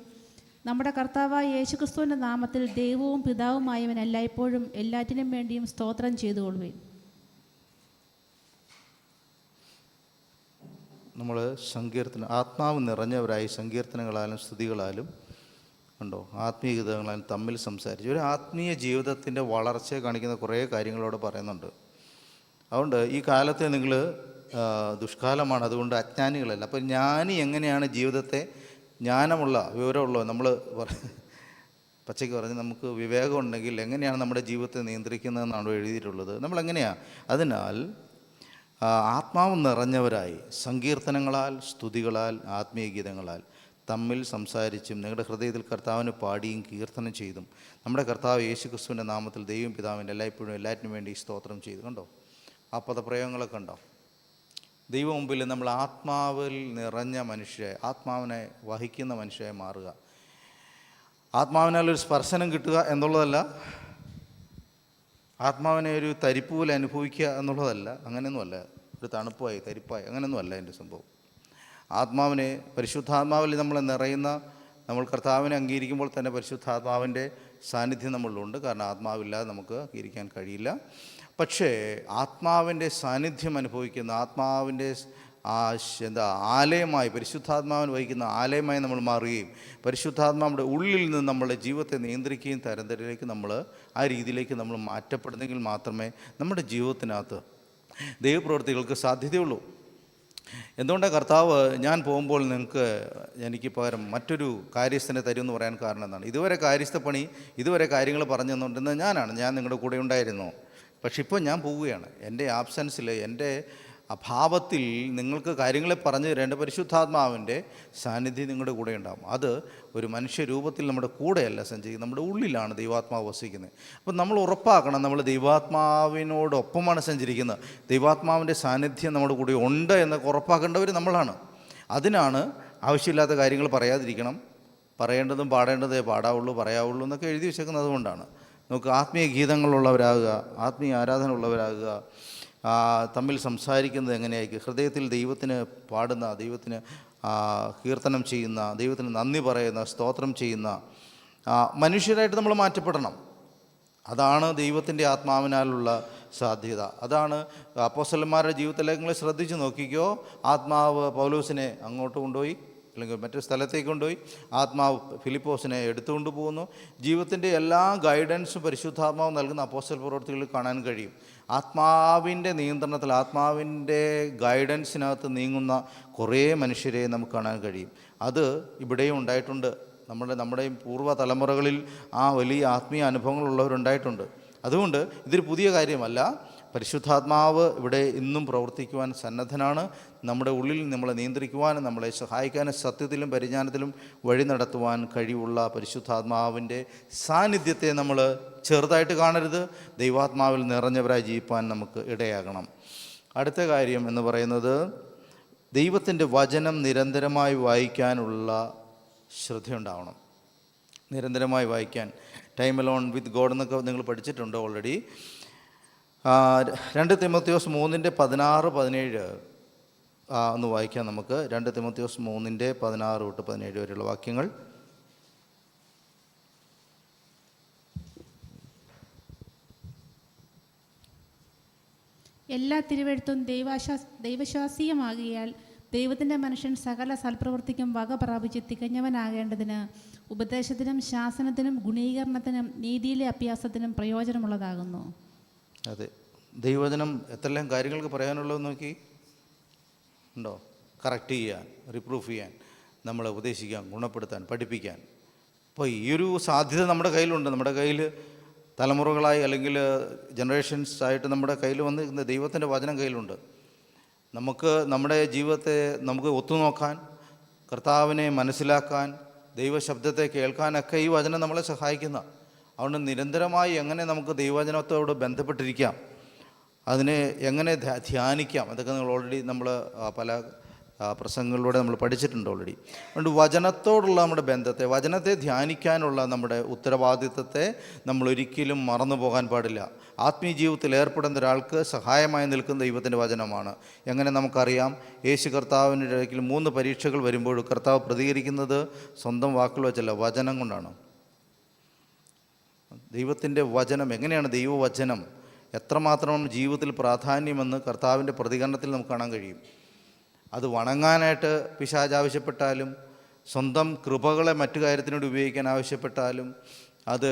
നമ്മുടെ കർത്താവായ യേശുക്രിസ്തുവിൻ്റെ നാമത്തിൽ ദൈവവും പിതാവുമായവൻ എല്ലായ്പ്പോഴും എല്ലാറ്റിനും വേണ്ടിയും സ്തോത്രം ചെയ്തുകൊള്ളുവിൻ. നമ്മൾ ആത്മാവ് നിറഞ്ഞവരായി സങ്കീർത്തനങ്ങളാലും സ്തുതികളാലും ഉണ്ടോ ആത്മീയ ഗീതങ്ങളാലും തമ്മിൽ സംസാരിച്ചു. ഒരു ആത്മീയ ജീവിതത്തിൻ്റെ വളർച്ചയെ കാണിക്കുന്ന കുറേ കാര്യങ്ങളോട് പറയുന്നുണ്ട്. അതുകൊണ്ട് ഈ കാലത്തെ നിങ്ങൾ ദുഷ്കാലമാണ്, അതുകൊണ്ട് അജ്ഞാനികളല്ല. അപ്പോൾ ജ്ഞാനി എങ്ങനെയാണ് ജീവിതത്തെ ജ്ഞാനമുള്ള വിവരമുള്ള, നമ്മൾ പച്ചയ്ക്ക് പറഞ്ഞ് നമുക്ക് വിവേകമുണ്ടെങ്കിൽ എങ്ങനെയാണ് നമ്മുടെ ജീവിതത്തെ നിയന്ത്രിക്കുന്നതെന്നാണ് എഴുതിയിട്ടുള്ളത്. നമ്മളെങ്ങനെയാണ്? അതിനാൽ ആത്മാവ് നിറഞ്ഞവരായി സങ്കീർത്തനങ്ങളാൽ സ്തുതികളാൽ ആത്മീയ ഗീതങ്ങളാൽ തമ്മിൽ സംസാരിച്ചും നിങ്ങളുടെ ഹൃദയത്തിൽ കർത്താവിന് പാടിയും കീർത്തനം ചെയ്തും നമ്മുടെ കർത്താവ് യേശുക്രിസ്തുവിൻ്റെ നാമത്തിൽ ദൈവം പിതാവിൻ്റെ എല്ലായ്പ്പോഴും എല്ലാറ്റിനും വേണ്ടി സ്തോത്രം ചെയ്തു. കണ്ടോ ആ പദപ്രയോഗങ്ങളൊക്കെ ഉണ്ടോ? ദൈവം മുമ്പിൽ നമ്മൾ ആത്മാവിൽ നിറഞ്ഞ മനുഷ്യരെ, ആത്മാവിനെ വഹിക്കുന്ന മനുഷ്യരെ മാറുക. ആത്മാവിനാൽ ഒരു സ്പർശനം കിട്ടുക എന്നുള്ളതല്ല, ആത്മാവിനെ ഒരു തരിപ്പ് പോലെ അനുഭവിക്കുക എന്നുള്ളതല്ല, അങ്ങനെയൊന്നുമല്ല. ഒരു തണുപ്പായി തരിപ്പായി അങ്ങനെയൊന്നുമല്ല എൻ്റെ സംഭവം. ആത്മാവിനെ, പരിശുദ്ധാത്മാവിൽ നമ്മൾ നിറയുന്ന, നമ്മൾ കർത്താവിനെ അംഗീകരിക്കുമ്പോൾ തന്നെ പരിശുദ്ധാത്മാവിൻ്റെ സാന്നിധ്യം നമ്മളിലുണ്ട്. കാരണം ആത്മാവില്ലാതെ നമുക്ക് അംഗീകരിക്കാൻ കഴിയില്ല. പക്ഷേ ആത്മാവിൻ്റെ സാന്നിധ്യം അനുഭവിക്കുന്ന, ആത്മാവിൻ്റെ ആലയമായി, പരിശുദ്ധാത്മാവിന് വഹിക്കുന്ന ആലയമായി നമ്മൾ മാറുകയും പരിശുദ്ധാത്മാവിൻ്റെ ഉള്ളിൽ നിന്ന് നമ്മുടെ ജീവിതത്തെ നിയന്ത്രിക്കുകയും തരംതരയിലേക്ക് നമ്മൾ ആ രീതിയിലേക്ക് നമ്മൾ മാറ്റപ്പെടുന്നെങ്കിൽ മാത്രമേ നമ്മുടെ ജീവിതത്തിനകത്ത് ദൈവപ്രവൃത്തികൾക്ക് സാധ്യതയുള്ളൂ. എന്തുകൊണ്ടാണ് കർത്താവ് ഞാൻ പോകുമ്പോൾ എനിക്ക് പകരം മറ്റൊരു കാര്യസ്ഥനെ തരുമെന്ന് പറയാൻ കാരണം എന്താണ്? ഇതുവരെ കാര്യസ്ഥ പണി, ഇതുവരെ കാര്യങ്ങൾ പറഞ്ഞു തന്നുകൊണ്ടിരുന്നത് ഞാൻ നിങ്ങളുടെ കൂടെ ഉണ്ടായിരുന്നു. പക്ഷെ ഇപ്പോൾ ഞാൻ പോവുകയാണ്. എൻ്റെ ആബ്സെൻസിൽ, എൻ്റെ അഭാവത്തിൽ നിങ്ങൾക്ക് കാര്യങ്ങളെ പറഞ്ഞു തരേണ്ട പരിശുദ്ധാത്മാവിൻ്റെ സാന്നിധ്യം നിങ്ങളുടെ കൂടെ ഉണ്ടാകും. അത് ഒരു മനുഷ്യരൂപത്തിൽ നമ്മുടെ കൂടെയല്ല സഞ്ചരിക്കുന്നത്, നമ്മുടെ ഉള്ളിലാണ് ദൈവാത്മാവ് വസിക്കുന്നത്. അപ്പം നമ്മൾ ഉറപ്പാക്കണം, നമ്മൾ ദൈവാത്മാവിനോടൊപ്പമാണ് സഞ്ചരിക്കുന്നത്, ദൈവാത്മാവിൻ്റെ സാന്നിധ്യം നമ്മുടെ കൂടെ ഉണ്ട് എന്നൊക്കെ ഉറപ്പാക്കേണ്ടവർ നമ്മളാണ്. അതിനാണ് ആവശ്യമില്ലാത്ത കാര്യങ്ങൾ പറയാതിരിക്കണം, പറയേണ്ടതും പാടേണ്ടതേ പാടാവുള്ളൂ, പറയാവുള്ളൂ എന്നൊക്കെ എഴുതി വെച്ചേക്കുന്നത്. അതുകൊണ്ടാണ് നമുക്ക് ആത്മീയ ഗീതങ്ങളുള്ളവരാകുക, ആത്മീയ ആരാധന ഉള്ളവരാകുക, തമ്മിൽ സംസാരിക്കുന്നത് എങ്ങനെയായിരിക്കും, ഹൃദയത്തിൽ ദൈവത്തിന് പാടുന്ന, ദൈവത്തിന് കീർത്തനം ചെയ്യുന്ന, ദൈവത്തിന് നന്ദി പറയുന്ന, സ്തോത്രം ചെയ്യുന്ന മനുഷ്യരായിട്ട് നമ്മൾ മാറ്റപ്പെടണം. അതാണ് ദൈവത്തിൻ്റെ ആത്മാവിനാലുള്ള സാധ്യത. അതാണ് അപ്പോസ്തലന്മാരുടെ ജീവിതത്തിലേക്ക് നിങ്ങൾ ശ്രദ്ധിച്ച് നോക്കിക്കോ. ആത്മാവ് പൗലോസിനെ അങ്ങോട്ട് കൊണ്ടുപോയി, അല്ലെങ്കിൽ മറ്റൊരു സ്ഥലത്തേക്ക് കൊണ്ടുപോയി. ആത്മാവ് ഫിലിപ്പോസിനെ എടുത്തുകൊണ്ട് പോകുന്നു. ജീവിതത്തിൻ്റെ എല്ലാ ഗൈഡൻസും പരിശുദ്ധാത്മാവ് നൽകുന്ന അപ്പോസ്തല പ്രവൃത്തികളിൽ കാണാൻ കഴിയും. ആത്മാവിൻ്റെ നിയന്ത്രണത്തിൽ, ആത്മാവിൻ്റെ ഗൈഡൻസിനകത്ത് നീങ്ങുന്ന കുറേ മനുഷ്യരെ നമുക്ക് കാണാൻ കഴിയും. അത് ഇവിടെയും ഉണ്ടായിട്ടുണ്ട്. നമ്മുടെയും പൂർവ്വ തലമുറകളിൽ ആ വലിയ ആത്മീയ അനുഭവങ്ങളുള്ളവരുണ്ടായിട്ടുണ്ട്. അതുകൊണ്ട് ഇതൊരു പുതിയ കാര്യമല്ല. പരിശുദ്ധാത്മാവ് ഇവിടെ ഇന്നും പ്രവർത്തിക്കുവാൻ സന്നദ്ധനാണ്. നമ്മുടെ ഉള്ളിൽ നമ്മളെ നിയന്ത്രിക്കുവാനും നമ്മളെ സഹായിക്കാനും സത്യത്തിലും പരിജ്ഞാനത്തിലും വഴി നടത്തുവാൻ കഴിവുള്ള പരിശുദ്ധാത്മാവിൻ്റെ സാന്നിധ്യത്തെ നമ്മൾ ചെറുതായിട്ട് കാണരുത്. ദൈവാത്മാവിൽ നിറഞ്ഞവരായി ജീവിപ്പാൻ നമുക്ക് ഇടയാകണം. അടുത്ത കാര്യം എന്ന് പറയുന്നത്, ദൈവത്തിൻ്റെ വചനം നിരന്തരമായി വായിക്കാനുള്ള ശ്രദ്ധയുണ്ടാവണം. നിരന്തരമായി വായിക്കാൻ. ടൈം അലോൺ വിത്ത് ഗോഡ് എന്നൊക്കെ നിങ്ങൾ പഠിച്ചിട്ടുണ്ട് ഓൾറെഡി. 2 തിമോത്തിയോസ് 3:16-17 ഒന്ന് വായിക്കാം നമുക്ക്. 2 തിമോത്തിയോസ് 3:16-17 വരെയുള്ള വാക്യങ്ങൾ. എല്ലാ തിരുവെഴുത്തും ദൈവശാസ്ത്രീയമാകിയാൽ ദൈവത്തിൻ്റെ മനുഷ്യൻ സകല സൽപ്രവൃത്തിക്കും വക പ്രാപിച്ച് തികഞ്ഞവനാകേണ്ടതിന് ഉപദേശത്തിനും ശാസനത്തിനും ഗുണീകരണത്തിനും നീതിയിലെ അഭ്യാസത്തിനും പ്രയോജനമുള്ളതാകുന്നു. അതെ, ദൈവവചനം എത്രയെല്ലാം കാര്യങ്ങൾക്ക് പറയാനുള്ളത് നോക്കി ഉണ്ടോ. കറക്റ്റ് ചെയ്യാൻ, റിപ്രൂഫ് ചെയ്യാൻ, നമ്മളെ ഉപദേശിക്കാൻ, ഗുണപ്പെടുത്താൻ, പഠിപ്പിക്കാൻ. അപ്പോൾ ഈ ഒരു സാധ്യത നമ്മുടെ കയ്യിലുണ്ട്. നമ്മുടെ കയ്യിൽ തലമുറകളായി അല്ലെങ്കിൽ ജനറേഷൻസ് ആയിട്ട് നമ്മുടെ കയ്യിൽ വന്നിരിക്കുന്ന ദൈവത്തിൻ്റെ വചനം കയ്യിലുണ്ട്. നമുക്ക് നമ്മുടെ ജീവിതത്തെ നമുക്ക് ഒത്തുനോക്കാൻ, കർത്താവിനെ മനസ്സിലാക്കാൻ, ദൈവശബ്ദത്തെ കേൾക്കാനൊക്കെ ഈ വചനം നമ്മളെ സഹായിക്കുന്ന. അതുകൊണ്ട് നിരന്തരമായി എങ്ങനെ നമുക്ക് ദൈവവചനത്തോട് ബന്ധപ്പെട്ടിരിക്കാം, അതിനെ എങ്ങനെ ധ്യാനിക്കാം, അതൊക്കെ നിങ്ങൾ ഓൾറെഡി നമ്മൾ പല പ്രസംഗങ്ങളിലൂടെ നമ്മൾ പഠിച്ചിട്ടുണ്ട് ഓൾറെഡി. അതുകൊണ്ട് വചനത്തോടുള്ള നമ്മുടെ ബന്ധത്തെ, വചനത്തെ ധ്യാനിക്കാനുള്ള നമ്മുടെ ഉത്തരവാദിത്വത്തെ നമ്മൾ ഒരിക്കലും മറന്നു പോകാൻ പാടില്ല. ആത്മീയ ജീവിതത്തിൽ ഏർപ്പെടുന്ന ഒരാൾക്ക് സഹായമായി നിൽക്കുന്ന ദൈവത്തിൻ്റെ വചനമാണ്. എങ്ങനെ നമുക്കറിയാം? യേശു കർത്താവിൻ്റെ ഇടയ്ക്ക് 3 പരീക്ഷകൾ വരുമ്പോൾ കർത്താവ് പ്രതികരിക്കുന്നത് സ്വന്തം വാക്കുകൾ വെച്ചല്ല, വചനം കൊണ്ടാണ്. ദൈവത്തിൻ്റെ വചനം എങ്ങനെയാണ്, ദൈവവചനം എത്രമാത്രം ജീവിതത്തിൽ പ്രാധാന്യമെന്ന് കർത്താവിൻ്റെ പ്രതികരണത്തിൽ നമുക്ക് കാണാൻ കഴിയും. അത് വണങ്ങാനായിട്ട് പിശാച് ആവശ്യപ്പെട്ടാലും, സ്വന്തം കൃപകളെ മറ്റു കാര്യത്തിനോട് ഉപയോഗിക്കാൻ ആവശ്യപ്പെട്ടാലും, അത്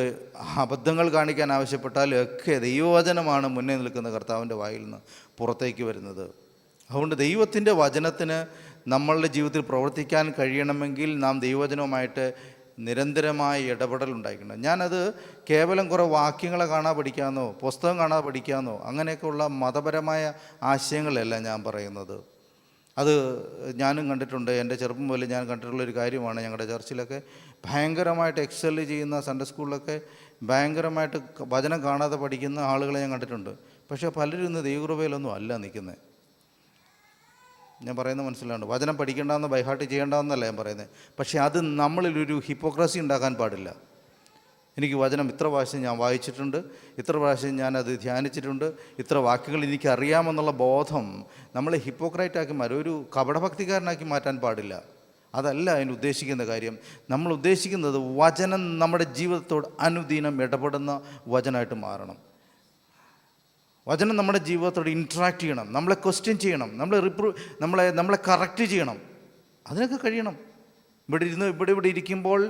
അബദ്ധങ്ങൾ കാണിക്കാൻ ആവശ്യപ്പെട്ടാലും ഒക്കെ ദൈവവചനമാണ് മുന്നേ നിൽക്കുന്ന കർത്താവിൻ്റെ വായിൽ നിന്ന് പുറത്തേക്ക് വരുന്നത്. അതുകൊണ്ട് ദൈവത്തിൻ്റെ വചനത്തിന് നമ്മളുടെ ജീവിതത്തിൽ പ്രവർത്തിക്കാൻ കഴിയണമെങ്കിൽ നാം ദൈവവചനവുമായിട്ട് നിരന്തരമായ ഇടപെടൽ ഉണ്ടായിരിക്കണം. ഞാനത് കേവലം കുറേ വാക്യങ്ങളെ കാണാതെ പഠിക്കാമെന്നോ പുസ്തകം കാണാതെ പഠിക്കാമെന്നോ അങ്ങനെയൊക്കെയുള്ള മതപരമായ ആശയങ്ങളല്ല ഞാൻ പറയുന്നത്. അത് ഞാനും കണ്ടിട്ടുണ്ട്. എൻ്റെ ചെറുപ്പം മുതൽ ഞാൻ കണ്ടിട്ടുള്ളൊരു കാര്യമാണ്. ഞങ്ങളുടെ ചർച്ചിലൊക്കെ ഭയങ്കരമായിട്ട് എക്സൽ ചെയ്യുന്ന, സൺഡേ സ്കൂളിലൊക്കെ ഭയങ്കരമായിട്ട് വചനം കാണാതെ പഠിക്കുന്ന ആളുകളെ ഞാൻ കണ്ടിട്ടുണ്ട്. പക്ഷേ പലരും ഇന്ന് ദൈവകൃപയിലൊന്നും അല്ല നിൽക്കുന്നത്. ഞാൻ പറയുന്നത് മനസ്സിലാണ്ട്. വചനം പഠിക്കേണ്ടെന്ന് ബൈഹാർട്ട് ചെയ്യേണ്ടെന്നല്ല ഞാൻ പറയുന്നത്. പക്ഷേ അത് നമ്മളിലൊരു ഹിപ്പോക്രസി ഉണ്ടാക്കാൻ പാടില്ല. എനിക്ക് വചനം ഇത്ര പ്രാവശ്യം ഞാൻ വായിച്ചിട്ടുണ്ട്, ഇത്ര പ്രാവശ്യം ഞാനത് ധ്യാനിച്ചിട്ടുണ്ട്, ഇത്ര വാക്കുകൾ എനിക്കറിയാമെന്നുള്ള ബോധം നമ്മളെ ഹിപ്പോക്രൈറ്റാക്കി മാറ്റും, ഒരു കപടഭക്തിക്കാരനാക്കി മാറ്റാൻ പാടില്ല. അതല്ല അതിന് ഉദ്ദേശിക്കുന്ന കാര്യം. നമ്മൾ ഉദ്ദേശിക്കുന്നത് വചനം നമ്മുടെ ജീവിതത്തോട് അനുദിനം ഇടപെടുന്ന വചനമായിട്ട് മാറണം. വചനം നമ്മുടെ ജീവിതത്തോട് ഇൻട്രാക്ട് ചെയ്യണം, നമ്മളെ ക്വസ്റ്റ്യൻ ചെയ്യണം, നമ്മളെ കറക്റ്റ് ചെയ്യണം. അതിനൊക്കെ കഴിയണം. ഇവിടെ ഇരിക്കുമ്പോൾ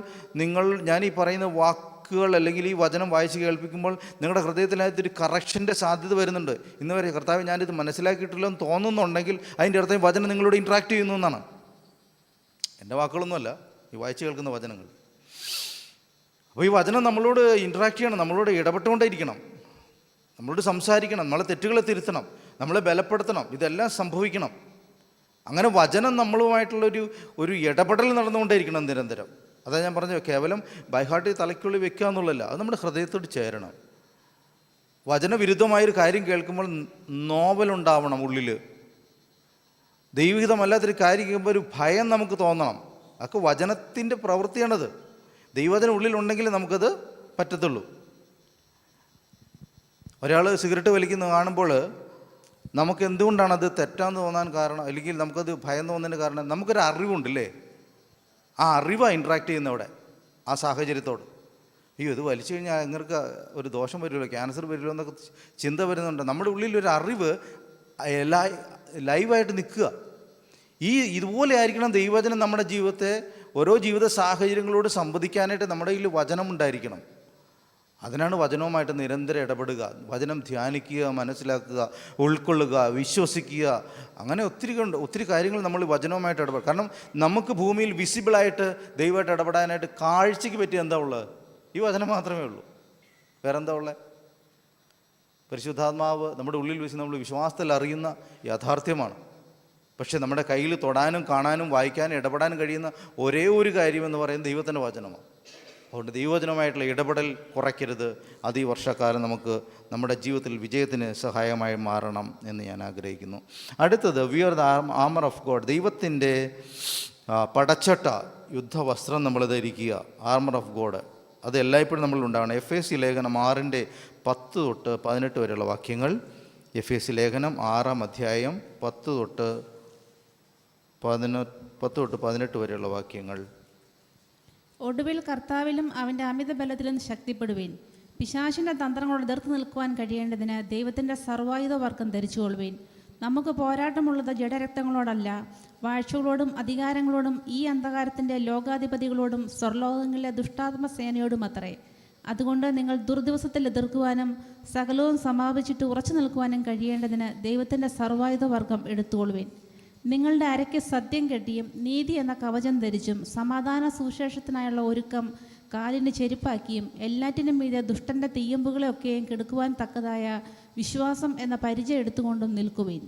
ഞാൻ ഈ പറയുന്ന വാക്കുകൾ അല്ലെങ്കിൽ ഈ വചനം വായിച്ച് കേൾപ്പിക്കുമ്പോൾ നിങ്ങളുടെ ഹൃദയത്തിനകത്തൊരു കറക്ഷൻ്റെ സാധ്യത വരുന്നുണ്ട്. ഇന്ന് വരെ കർത്താവ് ഞാനിത് മനസ്സിലാക്കിയിട്ടില്ലെന്ന് തോന്നുന്നുണ്ടെങ്കിൽ അതിൻ്റെ അർത്ഥം വചനം നിങ്ങളോട് ഇൻട്രാക്ട് ചെയ്യുന്നു എന്നാണ്. എൻ്റെ വാക്കുകളൊന്നുമല്ല, ഈ വായിച്ച് കേൾക്കുന്ന വചനങ്ങൾ. അപ്പോൾ ഈ വചനം നമ്മളോട് ഇൻട്രാക്ട് ചെയ്യണം, നമ്മളോട് ഇടപെട്ടുകൊണ്ടേയിരിക്കണം, നമ്മളോട് സംസാരിക്കണം, നമ്മളെ തെറ്റുകളെ തിരുത്തണം, നമ്മളെ ബലപ്പെടുത്തണം. ഇതെല്ലാം സംഭവിക്കണം. അങ്ങനെ വചനം നമ്മളുമായിട്ടുള്ളൊരു ഇടപെടൽ നടന്നുകൊണ്ടേയിരിക്കണം നിരന്തരം. അതാ ഞാൻ പറഞ്ഞത്, കേവലം ബൈഹാർട്ട് തലയ്ക്കുള്ളിൽ വെക്കുക എന്നുള്ളതല്ല, അത് നമ്മുടെ ഹൃദയത്തോട് ചേരണം. വചനവിരുദ്ധമായൊരു കാര്യം കേൾക്കുമ്പോൾ നോവലുണ്ടാവണം ഉള്ളിൽ. ദൈവഹിതമല്ലാത്തൊരു കാര്യം കേൾക്കുമ്പോൾ ഒരു ഭയം നമുക്ക് തോന്നണം. അതൊക്കെ വചനത്തിൻ്റെ പ്രവൃത്തിയാണത്. ദൈവവചനം ഉള്ളിലുണ്ടെങ്കിൽ നമുക്കത് പറ്റത്തുള്ളൂ. ഒരാൾ സിഗരറ്റ് വലിക്കുന്നത് കാണുമ്പോൾ നമുക്ക് എന്തുകൊണ്ടാണത് തെറ്റാന്ന് തോന്നാൻ കാരണം, അല്ലെങ്കിൽ നമുക്കത് ഭയം തോന്നുന്നതിന് കാരണം നമുക്കൊരു അറിവുണ്ടല്ലേ. ആ അറിവാണ് ഇൻട്രാക്ട് ചെയ്യുന്നവിടെ ആ സാഹചര്യത്തോട്. അയ്യോ ഇത് വലിച്ചു കഴിഞ്ഞാൽ നിങ്ങൾക്ക് ഒരു ദോഷം വരുമല്ലോ, ക്യാൻസർ വരുമല്ലോ എന്നൊക്കെ ചിന്ത വരുന്നുണ്ട്. നമ്മുടെ ഉള്ളിലൊരു അറിവ് ലൈവായിട്ട് നിൽക്കുക. ഇതുപോലെ ആയിരിക്കണം ദൈവവചനം നമ്മുടെ ജീവിതത്തെ, ഓരോ ജീവിത സാഹചര്യങ്ങളോട് സംവദിക്കാനായിട്ട് നമ്മുടെ കയ്യിൽ വചനം ഉണ്ടായിരിക്കണം. അതിനാണ് വചനവുമായിട്ട് നിരന്തരം ഇടപെടുക, വചനം ധ്യാനിക്കുക, മനസ്സിലാക്കുക, ഉൾക്കൊള്ളുക, വിശ്വസിക്കുക. അങ്ങനെ ഒത്തിരി കാര്യങ്ങൾ നമ്മൾ വചനവുമായിട്ട് ഇടപെടുക. കാരണം നമുക്ക് ഭൂമിയിൽ വിസിബിളായിട്ട് ദൈവമായിട്ട് ഇടപെടാനായിട്ട് കാഴ്ചയ്ക്ക് പറ്റിയ എന്താ ഉള്ളത്? ഈ വചനം മാത്രമേ ഉള്ളൂ. വേറെന്താ ഉള്ളത്? പരിശുദ്ധാത്മാവ് നമ്മുടെ ഉള്ളിൽ വെച്ച് നമ്മൾ വിശ്വാസത്തിൽ അറിയുന്ന യാഥാർത്ഥ്യമാണ്. പക്ഷേ നമ്മുടെ കയ്യിൽ തൊടാനും കാണാനും വായിക്കാനും ഇടപെടാനും കഴിയുന്ന ഒരേ ഒരു കാര്യമെന്ന് പറയുന്നത് ദൈവത്തിൻ്റെ വചനമാണ്. അതുകൊണ്ട് ദൈവവചനമായിട്ടുള്ള ഇടപെടൽ കുറയ്ക്കരുത്. അത് ഈ വർഷക്കാലം നമുക്ക് നമ്മുടെ ജീവിതത്തിൽ വിജയത്തിന് സഹായമായി മാറണം എന്ന് ഞാൻ ആഗ്രഹിക്കുന്നു. അടുത്തത്, we are the armour of God. ദൈവത്തിൻ്റെ പടച്ചട്ട, യുദ്ധവസ്ത്രം നമ്മൾ ധരിക്കുക, ആർമർ ഓഫ് ഗോഡ്. അത് എല്ലായ്പ്പോഴും നമ്മൾ ഉണ്ടാവണം. FAC ലേഖനം 6:10-18 വരെയുള്ള വാക്യങ്ങൾ. FAC ലേഖനം 6:10-18 വരെയുള്ള വാക്യങ്ങൾ. ഒടുവിൽ കർത്താവിലും അവൻ്റെ അമിത ബലത്തിലും ശക്തിപ്പെടുവീൻ. പിശാചിൻ്റെ തന്ത്രങ്ങളോട് എതിർത്ത് നിൽക്കുവാൻ കഴിയേണ്ടതിന് ദൈവത്തിൻ്റെ സർവായുധവർഗം ധരിച്ചുകൊള്ളുവീൻ. നമുക്ക് പോരാട്ടമുള്ളത് ജഡരക്തങ്ങളോടല്ല, വാഴ്ചകളോടും അധികാരങ്ങളോടും ഈ അന്ധകാരത്തിൻ്റെ ലോകാധിപതികളോടും സ്വർലോകങ്ങളിലെ ദുഷ്ടാത്മസേനയോടും അത്രേ. അതുകൊണ്ട് നിങ്ങൾ ദുർദിവസത്തിൽ എതിർക്കുവാനും സകലവും സമാപിച്ചിട്ട് ഉറച്ചു നിൽക്കുവാനും കഴിയേണ്ടതിന് ദൈവത്തിൻ്റെ സർവായുധവർഗം എടുത്തുകൊള്ളുവീൻ. നിങ്ങളുടെ അരയ്ക്ക് സത്യം കെട്ടിയും നീതി എന്ന കവചം ധരിച്ചും സമാധാന സുവിശേഷത്തിനായുള്ള ഒരുക്കം കാലിന് ചെരുപ്പാക്കിയും എല്ലാറ്റിനും മീതെ ദുഷ്ടൻ്റെ തീയമ്പുകളെയൊക്കെയും കെടുക്കുവാൻ തക്കതായ വിശ്വാസം എന്ന പരിചയം എടുത്തുകൊണ്ടും നിൽക്കുവീൻ.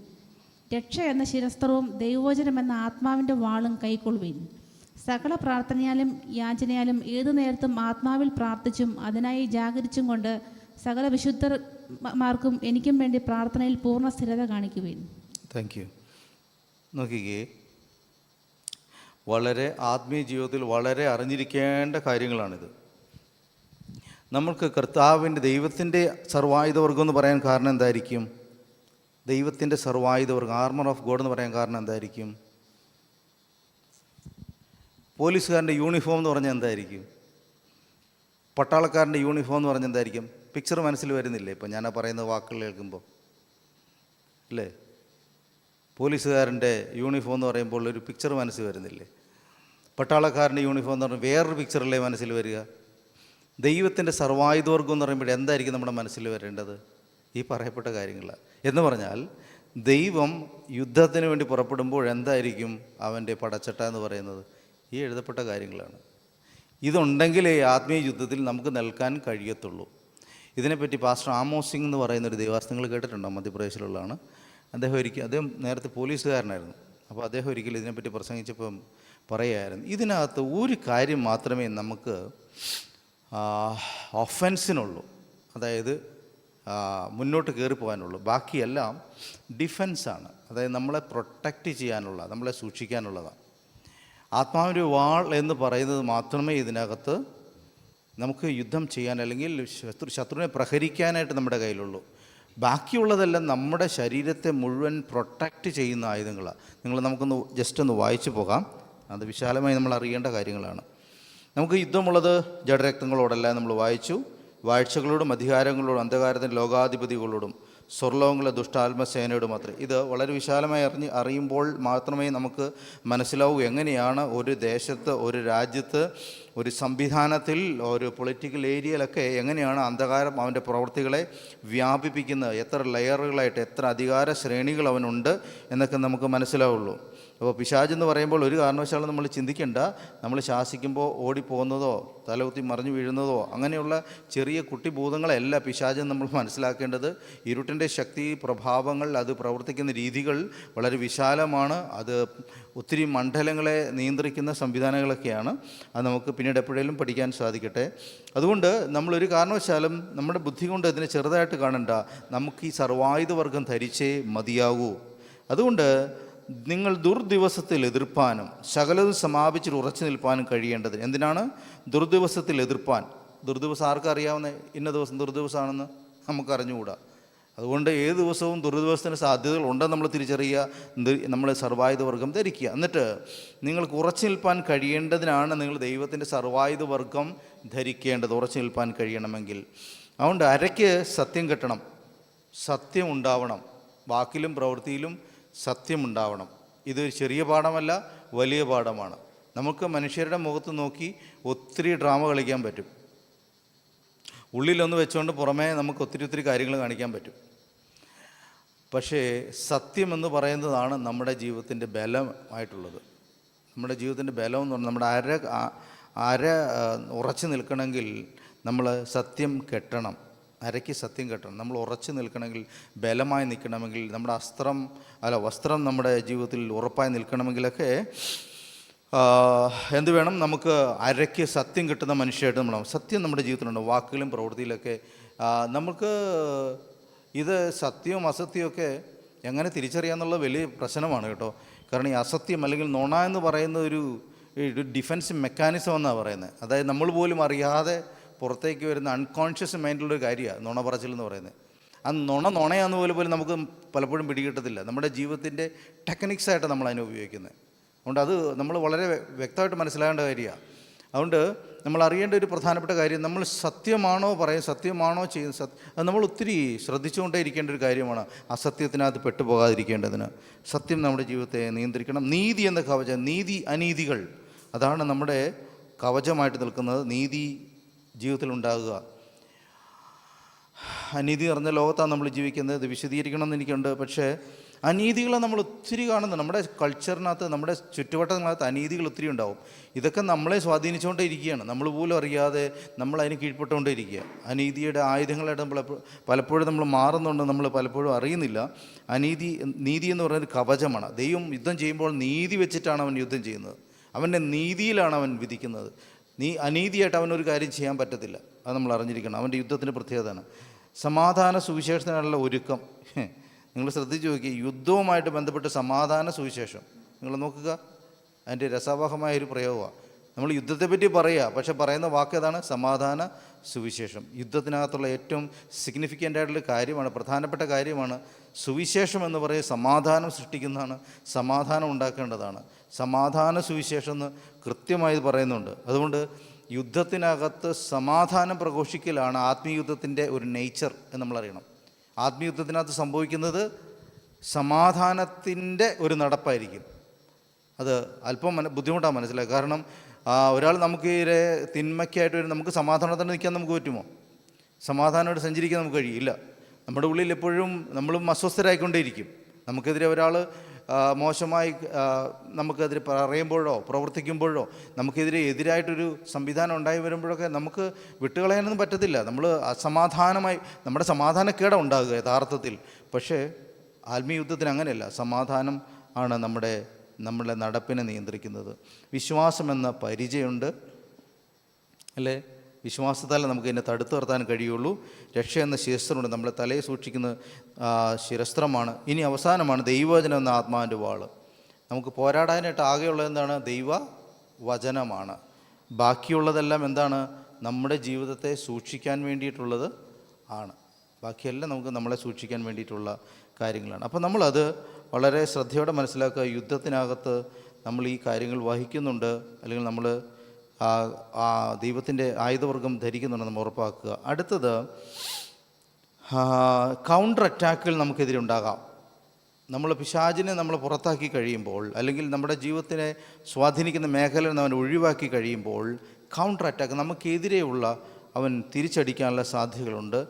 രക്ഷ എന്ന ശിരസ്ത്രവും ദൈവവചനം എന്ന ആത്മാവിൻ്റെ വാളും കൈക്കൊള്ളുവീൻ. സകല പ്രാർത്ഥനയാലും യാചനയാലും ഏതു നേരത്തും ആത്മാവിൽ പ്രാർത്ഥിച്ചും അതിനായി ജാഗരിച്ചും കൊണ്ട് സകല വിശുദ്ധന്മാർക്കും എനിക്കും വേണ്ടി പ്രാർത്ഥനയിൽ പൂർണ്ണ സ്ഥിരത കാണിക്കുവീൻ. Thank you. നോക്കിക്കേ, വളരെ ആത്മീയ ജീവിതത്തിൽ വളരെ അറിഞ്ഞിരിക്കേണ്ട കാര്യങ്ങളാണിത്. നമ്മൾക്ക് കർത്താവിൻ്റെ ദൈവത്തിൻ്റെ സർവായുധവർഗം എന്ന് പറയാൻ കാരണം എന്തായിരിക്കും? ദൈവത്തിൻ്റെ സർവായുധവർഗം, ആർമർ ഓഫ് ഗോഡ് എന്ന് പറയാൻ കാരണം എന്തായിരിക്കും? പോലീസുകാരൻ്റെ യൂണിഫോം എന്ന് പറഞ്ഞാൽ എന്തായിരിക്കും? പട്ടാളക്കാരൻ്റെ യൂണിഫോം എന്ന് പറഞ്ഞാൽ എന്തായിരിക്കും? പിക്ചർ മനസ്സിൽ വരുന്നില്ലേ ഇപ്പം ഞാൻ പറയുന്ന വാക്കുകൾ കേൾക്കുമ്പോൾ? അല്ലേ? പോലീസുകാരൻ്റെ യൂണിഫോം എന്ന് പറയുമ്പോൾ ഒരു പിക്ചർ മനസ്സിൽ വരുന്നില്ലേ? പട്ടാളക്കാരൻ്റെ യൂണിഫോം എന്ന് പറഞ്ഞാൽ വേറൊരു പിക്ചറല്ലേ മനസ്സിൽ വരിക? ദൈവത്തിൻ്റെ സർവായുധവർഗം എന്ന് പറയുമ്പോൾ എന്തായിരിക്കും നമ്മുടെ മനസ്സിൽ വരേണ്ടത്? ഈ പറയപ്പെട്ട കാര്യങ്ങളാണ്. എന്ന് പറഞ്ഞാൽ ദൈവം യുദ്ധത്തിന് വേണ്ടി പുറപ്പെടുമ്പോൾ എന്തായിരിക്കും അവൻ്റെ പടച്ചട്ട എന്ന് പറയുന്നത്? ഈ എഴുതപ്പെട്ട കാര്യങ്ങളാണ്. ഇതുണ്ടെങ്കിലേ ആത്മീയ യുദ്ധത്തിൽ നമുക്ക് നിൽക്കാൻ കഴിയത്തുള്ളൂ. ഇതിനെപ്പറ്റി പാസ്റ്റർ ആമോസ് സിംഗ് എന്ന് പറയുന്നൊരു ദൈവാസ്തങ്ങൾ നിങ്ങൾ കേട്ടിട്ടുണ്ടോ? മധ്യപ്രദേശിലുള്ളതാണ്. അദ്ദേഹം നേരത്തെ പോലീസുകാരനായിരുന്നു. അപ്പോൾ അദ്ദേഹം ഒരിക്കലും ഇതിനെപ്പറ്റി പ്രസംഗിച്ചപ്പം പറയുമായിരുന്നു, ഇതിനകത്ത് ഒരു കാര്യം മാത്രമേ നമുക്ക് ഒഫൻസിനുള്ളൂ, അതായത് മുന്നോട്ട് കയറിപ്പോകാനുള്ളൂ. ബാക്കിയെല്ലാം ഡിഫെൻസാണ്. അതായത് നമ്മളെ പ്രൊട്ടക്റ്റ് ചെയ്യാനുള്ള, നമ്മളെ സൂക്ഷിക്കാനുള്ളതാണ്. ആത്മാവിൻ്റെ വാൾ എന്ന് പറയുന്നത് മാത്രമേ ഇതിനകത്ത് നമുക്ക് യുദ്ധം ചെയ്യാൻ, അല്ലെങ്കിൽ ശത്രുവിനെ പ്രഹരിക്കാനായിട്ട് നമ്മുടെ കയ്യിലുള്ളൂ. ബാക്കിയുള്ളതെല്ലാം നമ്മുടെ ശരീരത്തെ മുഴുവൻ പ്രൊട്ടക്റ്റ് ചെയ്യുന്ന ആയുധങ്ങളാണ്. നമുക്കൊന്ന് ജസ്റ്റ് ഒന്ന് വായിച്ചു പോകാം. അത് വിശാലമായി നമ്മൾ അറിയേണ്ട കാര്യങ്ങളാണ്. നമുക്ക് യുദ്ധമുള്ളത് ജഡരക്തങ്ങളോടല്ല, നമ്മൾ വായിച്ചു. വാഴ്ചകളോടും അധികാരങ്ങളോടും അന്ധകാരത്തിൻ്റെ ലോകാധിപതികളോടും സ്വർലോകങ്ങളിലെ ദുഷ്ടാത്മസേനയോട് മാത്രമേ. ഇത് വളരെ വിശാലമായി അറിയുമ്പോൾ മാത്രമേ നമുക്ക് മനസ്സിലാവൂ എങ്ങനെയാണ് ഒരു ദേശത്ത്, ഒരു രാജ്യത്ത്, ഒരു സംവിധാനത്തിൽ, ഒരു പൊളിറ്റിക്കൽ ഏരിയയിലൊക്കെ എങ്ങനെയാണ് അന്ധകാരം അവൻ്റെ പ്രവൃത്തികളെ വ്യാപിപ്പിക്കുന്നത്, എത്ര ലെയറുകളായിട്ട്, എത്ര അധികാര ശ്രേണികൾ അവനുണ്ട് എന്നൊക്കെ നമുക്ക് മനസ്സിലാവുള്ളൂ. അപ്പോൾ പിശാചെന്ന് പറയുമ്പോൾ ഒരു കാരണവശാലും നമ്മൾ ചിന്തിക്കേണ്ട, നമ്മൾ ശാസിക്കുമ്പോൾ ഓടിപ്പോകുന്നതോ തലകുത്തി മറിഞ്ഞു വീഴുന്നതോ അങ്ങനെയുള്ള ചെറിയ കുട്ടിഭൂതങ്ങളല്ല പിശാചെന്ന് നമ്മൾ മനസ്സിലാക്കേണ്ടത്. ഇരുട്ടിൻ്റെ ശക്തി, പ്രഭാവങ്ങൾ, അത് പ്രവർത്തിക്കുന്ന രീതികൾ വളരെ വിശാലമാണ്. അത് ഒത്തിരി മണ്ഡലങ്ങളെ നിയന്ത്രിക്കുന്ന സംവിധാനങ്ങളൊക്കെയാണ്. അത് നമുക്ക് പിന്നീട് എപ്പോഴേലും പഠിക്കാൻ സാധിക്കട്ടെ. അതുകൊണ്ട് നമ്മളൊരു കാരണവശാലും നമ്മുടെ ബുദ്ധി കൊണ്ട് അതിനെ ചെറുതായിട്ട് കാണണ്ട. നമുക്ക് ഈ സർവായുധവർഗം ധരിച്ചേ മതിയാകൂ. അതുകൊണ്ട് നിങ്ങൾ ദുർദിവസത്തിൽ എതിർപ്പാനും സകലതും സമാപിച്ചിട്ട് ഉറച്ചു നിൽപ്പാനും കഴിയേണ്ടത്. എന്തിനാണ് ദുർദിവസത്തിൽ എതിർപ്പാൻ? ദുർദിവസം ആർക്കറിയാവുന്ന ഇന്ന ദിവസം ദുർദിവസമാണെന്ന് നമുക്കറിഞ്ഞുകൂടാ. അതുകൊണ്ട് ഏത് ദിവസവും ദുർദിവസത്തിന് സാധ്യതകൾ ഉണ്ടെന്ന് നമ്മൾ തിരിച്ചറിയുക, നമ്മൾ സർവായുധവർഗം ധരിക്കുക. എന്നിട്ട് നിങ്ങൾക്ക് ഉറച്ചു നിൽപ്പാൻ കഴിയേണ്ടതിനാണ് നിങ്ങൾ ദൈവത്തിൻ്റെ സർവായുധവർഗം ധരിക്കേണ്ടത്, ഉറച്ചു നിൽപ്പാൻ കഴിയണമെങ്കിൽ. അതുകൊണ്ട് അരയ്ക്ക് സത്യം കെട്ടണം, സത്യം ഉണ്ടാവണം, വാക്കിലും പ്രവൃത്തിയിലും സത്യമുണ്ടാവണം. ഇതൊരു ചെറിയ പാഠമല്ല, വലിയ പാഠമാണ്. നമുക്ക് മനുഷ്യരുടെ മുഖത്ത് നോക്കി ഒത്തിരി ഡ്രാമ കളിക്കാൻ പറ്റും. ഉള്ളിലൊന്ന് വെച്ചുകൊണ്ട് പുറമേ നമുക്ക് ഒത്തിരി കാര്യങ്ങൾ കാണിക്കാൻ പറ്റും. പക്ഷേ സത്യമെന്ന് പറയുന്നതാണ് നമ്മുടെ ജീവിതത്തിൻ്റെ ബലമായിട്ടുള്ളത്. നമ്മുടെ ജീവിതത്തിൻ്റെ ബലം എന്ന് പറഞ്ഞാൽ നമ്മുടെ അര ഉറച്ചു നിൽക്കണമെങ്കിൽ നമ്മൾ സത്യം കെട്ടണം. അരയ്ക്ക് സത്യം കെട്ടണം. നമ്മൾ ഉറച്ചു നിൽക്കണമെങ്കിൽ, ബലമായി നിൽക്കണമെങ്കിൽ, നമ്മുടെ വസ്ത്രം നമ്മുടെ ജീവിതത്തിൽ ഉറപ്പായി നിൽക്കണമെങ്കിലൊക്കെ എന്ത് വേണം? നമുക്ക് അരയ്ക്ക് സത്യം കിട്ടുന്ന മനുഷ്യരായിട്ട് നമ്മൾ സത്യം നമ്മുടെ ജീവിതത്തിലുണ്ട്, വാക്കുകളും പ്രവൃത്തിയിലൊക്കെ. നമുക്ക് ഇത് സത്യവും അസത്യവും എങ്ങനെ തിരിച്ചറിയാമെന്നുള്ള വലിയ പ്രശ്നമാണ് കേട്ടോ. കാരണം ഈ അസത്യം അല്ലെങ്കിൽ നുണ എന്ന് പറയുന്ന ഒരു ഡിഫെൻസ് മെക്കാനിസം എന്നാണ് പറയുന്നത്. അതായത് നമ്മൾ പോലും അറിയാതെ പുറത്തേക്ക് വരുന്ന അൺകോൺഷ്യസ് മൈൻഡിലുള്ളൊരു കാര്യമാണ് നുണ പറച്ചിലെന്ന് പറയുന്നത്. ആ നുണയാന്ന് പോലും നമുക്ക് പലപ്പോഴും പിടികിട്ടത്തില്ല. നമ്മുടെ ജീവിതത്തിൻ്റെ ടെക്നിക്സായിട്ട് നമ്മൾ അതിനെ ഉപയോഗിക്കുന്നത്. അതുകൊണ്ട് അത് നമ്മൾ വളരെ വ്യക്തമായിട്ട് മനസ്സിലാകേണ്ട കാര്യമാണ്. അതുകൊണ്ട് നമ്മൾ അറിയേണ്ട ഒരു പ്രധാനപ്പെട്ട കാര്യം, നമ്മൾ സത്യമാണോ ചെയ്യുന്നത്, അത് നമ്മൾ ഒത്തിരി ശ്രദ്ധിച്ചുകൊണ്ടേ ഇരിക്കേണ്ട ഒരു കാര്യമാണ്. അസത്യത്തിനകത്ത് പെട്ടുപോകാതിരിക്കേണ്ടതിന് സത്യം നമ്മുടെ ജീവിതത്തെ നിയന്ത്രിക്കണം. നീതി എന്ന കവചം, നീതി അനീതികൾ, അതാണ് നമ്മുടെ കവചമായിട്ട് നിൽക്കുന്നത്. നീതി ജീവിതത്തിൽ ഉണ്ടാകുക. അനീതി നിറഞ്ഞ ലോകത്താണ് നമ്മൾ ജീവിക്കുന്നത്. ഇത് വിശദീകരിക്കണം എന്ന് എനിക്കുണ്ട്. പക്ഷേ അനീതികളെ നമ്മൾ ഒത്തിരി കാണുന്നു. നമ്മുടെ കൾച്ചറിനകത്ത്, നമ്മുടെ ചുറ്റുവട്ടത്തിനകത്ത് അനീതികൾ ഒത്തിരി ഉണ്ടാവും. ഇതൊക്കെ നമ്മളെ സ്വാധീനിച്ചുകൊണ്ടേ ഇരിക്കുകയാണ്. നമ്മൾ പോലും അറിയാതെ നമ്മൾ അതിന് കീഴ്പ്പെട്ടുകൊണ്ടേ ഇരിക്കുക. അനീതിയുടെ ആയുധങ്ങളായിട്ട് പലപ്പോഴും നമ്മൾ മാറുന്നുണ്ട്, നമ്മൾ പലപ്പോഴും അറിയുന്നില്ല. നീതി എന്ന് പറയുന്നൊരു കവചമാണ്. ദൈവം യുദ്ധം ചെയ്യുമ്പോൾ നീതി വെച്ചിട്ടാണ് അവൻ യുദ്ധം ചെയ്യുന്നത്. അവൻ്റെ നീതിയിലാണ് അവൻ വിധിക്കുന്നത്. അനീതിയായിട്ട് അവനൊരു കാര്യം ചെയ്യാൻ പറ്റത്തില്ല. അത് നമ്മൾ അറിഞ്ഞിരിക്കണം. അവൻ്റെ യുദ്ധത്തിൻ്റെ പ്രത്യേകതയാണ്. സമാധാന സുവിശേഷത്തിനുള്ള ഒരുക്കം. നിങ്ങൾ ശ്രദ്ധിച്ച് നോക്കി, യുദ്ധവുമായിട്ട് ബന്ധപ്പെട്ട് സമാധാന സുവിശേഷം നിങ്ങൾ നോക്കുക. അതിൻ്റെ രസവാഹമായൊരു പ്രയോഗമാണ്. നമ്മൾ യുദ്ധത്തെപ്പറ്റി പറയുക, പക്ഷെ പറയുന്ന വാക്ക് ഏതാണ്? സമാധാന സുവിശേഷം. യുദ്ധത്തിനകത്തുള്ള ഏറ്റവും സിഗ്നിഫിക്കൻ്റ് ആയിട്ടുള്ള കാര്യമാണ്, പ്രധാനപ്പെട്ട കാര്യമാണ്. സുവിശേഷം എന്ന് പറയുക സമാധാനം സൃഷ്ടിക്കുന്നതാണ്, സമാധാനം ഉണ്ടാക്കേണ്ടതാണ്. സമാധാന സുവിശേഷം എന്ന് കൃത്യമായി പറയുന്നുണ്ട്. അതുകൊണ്ട് യുദ്ധത്തിനകത്ത് സമാധാനം പ്രഘോഷിക്കലാണ് ആത്മീയുദ്ധത്തിൻ്റെ ഒരു നേച്ചർ എന്ന് നമ്മളറിയണം. ആത്മീയുദ്ധത്തിനകത്ത് സംഭവിക്കുന്നത് സമാധാനത്തിൻ്റെ ഒരു നടപ്പായിരിക്കും. അത് അല്പം ബുദ്ധിമുട്ടാണ് മനസ്സിലാക്കുക. കാരണം ഒരാൾ നമുക്ക് തിന്മയ്ക്കായിട്ട് നമുക്ക് സമാധാനത്തോടെ നിൽക്കാൻ നമുക്ക് പറ്റുമോ? സമാധാനമായിട്ട് സഞ്ചരിക്കാൻ നമുക്ക് കഴിയില്ല. നമ്മുടെ ഉള്ളിൽ എപ്പോഴും നമ്മളും അസ്വസ്ഥരായിക്കൊണ്ടേയിരിക്കും. നമുക്കെതിരെ ഒരാൾ മോശമായി നമുക്കെതിരെ പറയുമ്പോഴോ പ്രവർത്തിക്കുമ്പോഴോ എതിരായിട്ടൊരു സംവിധാനം ഉണ്ടായി വരുമ്പോഴൊക്കെ നമുക്ക് വിട്ടുകളയാനൊന്നും പറ്റത്തില്ല. നമ്മൾ അസമാധാനമായി നമ്മുടെ സമാധാനക്കേടാണ് ഉണ്ടാകുക യഥാർത്ഥത്തിൽ. പക്ഷേ ആത്മീയുദ്ധത്തിന് അങ്ങനെയല്ല. സമാധാനം ആണ് നമ്മുടെ നടപ്പിനെ നിയന്ത്രിക്കുന്നത്. വിശ്വാസമെന്ന പരിചയമുണ്ട് അല്ലേ? വിശ്വാസത്താൽ നമുക്ക് ഇതിനെ തടുത്തു നിർത്താൻ കഴിയുള്ളൂ. രക്ഷ എന്ന ശിരസ്ത്രമുണ്ട്, നമ്മളെ തലയെ സൂക്ഷിക്കുന്ന ശിരസ്ത്രമാണ്. ഇനി അവസാനമാണ് ദൈവവചനം എന്ന ആത്മാവിൻ്റെ വാള്. നമുക്ക് പോരാടാനായിട്ട് ആകെയുള്ളത് എന്താണ്? ദൈവവചനമാണ്. ബാക്കിയുള്ളതെല്ലാം എന്താണ്? നമ്മുടെ ജീവിതത്തെ സൂക്ഷിക്കാൻ വേണ്ടിയിട്ടുള്ളത് ആണ്. ബാക്കിയെല്ലാം നമുക്ക് നമ്മളെ സൂക്ഷിക്കാൻ വേണ്ടിയിട്ടുള്ള കാര്യങ്ങളാണ്. അപ്പോൾ നമ്മളത് വളരെ ശ്രദ്ധയോടെ മനസ്സിലാക്കുക. യുദ്ധത്തിനകത്ത് നമ്മൾ ഈ കാര്യങ്ങൾ വഹിക്കുന്നുണ്ട്, അല്ലെങ്കിൽ നമ്മൾ ദൈവത്തിൻ്റെ ആയുധവർഗം ധരിക്കുന്നുണ്ട് നമ്മൾ ഉറപ്പാക്കുക. അടുത്തത്, കൗണ്ടർ അറ്റാക്കുകൾ നമുക്കെതിരെ ഉണ്ടാകാം. നമ്മൾ പിശാചിനെ നമ്മൾ പുറത്താക്കി കഴിയുമ്പോൾ, അല്ലെങ്കിൽ നമ്മുടെ ജീവിതത്തിനെ സ്വാധീനിക്കുന്ന മേഖലയിൽ നിന്ന് അവൻ ഒഴിവാക്കി കഴിയുമ്പോൾ, കൗണ്ടർ അറ്റാക്ക് നമുക്കെതിരെയുള്ള അവൻ തിരിച്ചടിക്കാനുള്ള സാധ്യതകളുണ്ട്.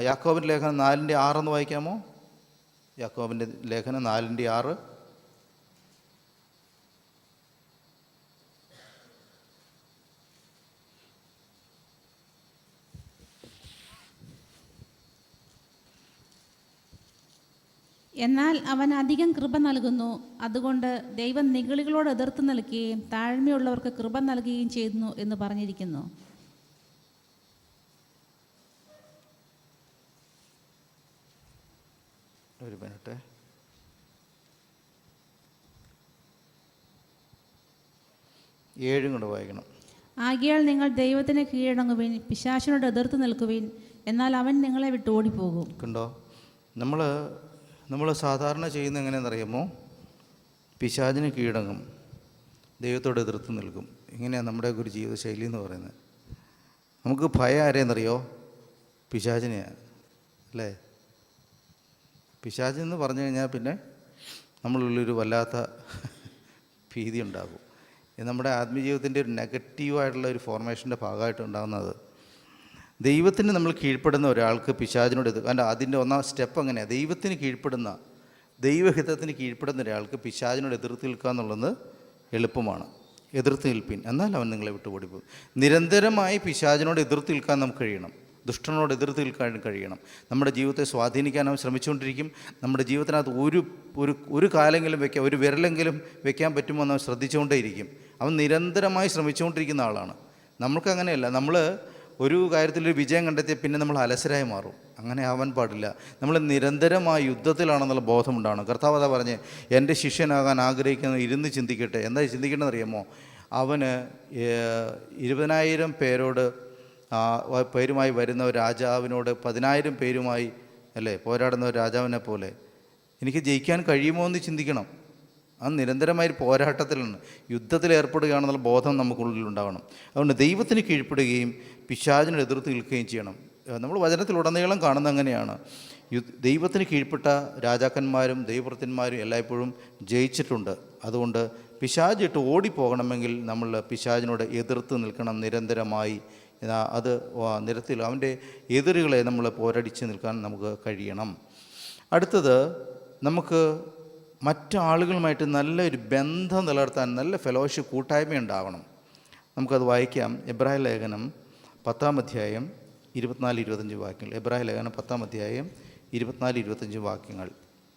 യാക്കോബിൻ്റെ ലേഖനം 4:6 എന്ന് വായിക്കാമോ? യാക്കോബിൻ്റെ ലേഖനം 4:6. എന്നാൽ അവൻ അധികം കൃപ നൽകുന്നു. അതുകൊണ്ട് ദൈവം നിഗളികളോട് എതിർത്ത് നിൽക്കുകയും താഴ്മയുള്ളവർക്ക് കൃപ നൽകുകയും ചെയ്യുന്നു എന്ന് പറഞ്ഞിരിക്കുന്നു. ഒരു മിനിറ്റ്. ഏഴും കൂടെ വായിക്കണം. ആകയാൽ നിങ്ങൾ ദൈവത്തിന് കീഴടങ്ങുവിൻ, പിശാചിനോട് എതിർത്ത് നിൽക്കുവിൻ, എന്നാൽ അവൻ നിങ്ങളെ വിട്ട് ഓടിപ്പോകും. കണ്ടോ? നമ്മൾ സാധാരണ ചെയ്യുന്നത് എങ്ങനെയാണെന്നറിയാമോ? പിശാചിന് കീഴടങ്ങും, ദൈവത്തോട് എതിർത്ത് നിൽക്കും. ഇങ്ങനെയാണ് നമ്മുടെ ഒരു ജീവിതശൈലി എന്ന് പറയുന്നത്. നമുക്ക് ഭയം ആരെയെന്നറിയോ? പിശാചിനെയാണ് അല്ലേ? പിശാചെന്ന് പറഞ്ഞു കഴിഞ്ഞാൽ പിന്നെ നമ്മളുള്ളൊരു വല്ലാത്ത ഭീതി ഉണ്ടാകും. ഇത് നമ്മുടെ ആത്മീയജീവിതത്തിൻ്റെ ഒരു നെഗറ്റീവായിട്ടുള്ള ഒരു ഫോർമേഷൻ്റെ ഭാഗമായിട്ട് ഉണ്ടാകുന്നത്. ദൈവത്തിന് നമ്മൾ കീഴ്പ്പെടുന്ന ഒരാൾക്ക് പിശാചിനോട് അതിൻ്റെ ഒന്നാം സ്റ്റെപ്പ് അങ്ങനെയാണ്. ദൈവത്തിന് കീഴ്പ്പെടുന്ന, ദൈവഹിതത്തിന് കീഴ്പ്പെടുന്ന ഒരാൾക്ക് പിശാചിനോട് എതിർത്ത് നിൽക്കുക എന്നുള്ളത് എളുപ്പമാണ്. എതിർത്ത് നിൽപ്പിൻ, എന്നാൽ അവൻ നിങ്ങളെ വിട്ടു ഓടിപ്പോകും. നിരന്തരമായി പിശാചിനോട് എതിർത്ത് നിൽക്കാൻ നമുക്ക് കഴിയണം. ദുഷ്ടനോട് എതിർത്ത് നിൽക്കാൻ കഴിയണം. നമ്മുടെ ജീവിതത്തെ സ്വാധീനിക്കാൻ അവൻ ശ്രമിച്ചുകൊണ്ടിരിക്കും. നമ്മുടെ ജീവിതത്തിനകത്ത് ഒരു കാലെങ്കിലും വയ്ക്കാൻ, ഒരു വിരലെങ്കിലും വെക്കാൻ പറ്റുമോ എന്ന് അവൻ ശ്രദ്ധിച്ചുകൊണ്ടേയിരിക്കും. അവൻ നിരന്തരമായി ശ്രമിച്ചുകൊണ്ടിരിക്കുന്ന ആളാണ്. നമ്മൾക്ക് അങ്ങനെയല്ല. നമ്മൾ ഒരു കാര്യത്തിലൊരു വിജയം കണ്ടെത്തിയാൽ പിന്നെ നമ്മൾ അലസരായി മാറും. അങ്ങനെ ആവാൻ പാടില്ല. നമ്മൾ നിരന്തരമായ യുദ്ധത്തിലാണെന്നുള്ള ബോധമുണ്ടാകണം. കർത്താവ് അതാ പറഞ്ഞ്, എൻ്റെ ശിഷ്യനാകാൻ ആഗ്രഹിക്കുന്നത് ഇരുന്ന് ചിന്തിക്കട്ടെ. എന്താ ചിന്തിക്കേണ്ടതെന്ന് അറിയാമോ? അവന് 20,000 പേരുമായി വരുന്ന ഒരു രാജാവിനോട് 10,000 പേരുമായി അല്ലേ പോരാടുന്ന ഒരു രാജാവിനെ പോലെ എനിക്ക് ജയിക്കാൻ കഴിയുമോ എന്ന് ചിന്തിക്കണം. ആ നിരന്തരമായ പോരാട്ടത്തിലാണ്, യുദ്ധത്തിൽ ഏർപ്പെടുകയാണെന്നുള്ള ബോധം നമുക്കുള്ളിലുണ്ടാകണം. അതുകൊണ്ട് ദൈവത്തിന് കീഴ്പ്പെടുകയും പിശാചിനെ എതിർത്ത് നിൽക്കുകയും ചെയ്യണം. നമ്മൾ വചനത്തിലുടനീളം കാണുന്നത് അങ്ങനെയാണ്. ദൈവത്തിന് കീഴ്പ്പെട്ട രാജാക്കന്മാരും ദൈവവൃത്തന്മാരും എല്ലായ്പ്പോഴും ജയിച്ചിട്ടുണ്ട്. അതുകൊണ്ട് പിശാചിട്ട് ഓടിപ്പോകണമെങ്കിൽ നമ്മൾ പിശാചിനോട് എതിർത്ത് നിൽക്കണം നിരന്തരമായി. അത് നിരത്തിൽ അവൻ്റെ എതിരുകളെ നമ്മൾ പോരടിച്ച് നിൽക്കാൻ നമുക്ക് കഴിയണം. അടുത്തത്, നമുക്ക് മറ്റാളുകളുമായിട്ട് നല്ലൊരു ബന്ധം നിലനിർത്താൻ നല്ല ഫെലോഷിപ്പ് കൂട്ടായ്മ ഉണ്ടാവണം. നമുക്കത് വായിക്കാം. എബ്രായ ലേഖനം 10-ാം അധ്യായം 24-25 വാക്യങ്ങൾ. എബ്രായ ലേഖനം 10-ാം അധ്യായം 24-25 വാക്യങ്ങൾ.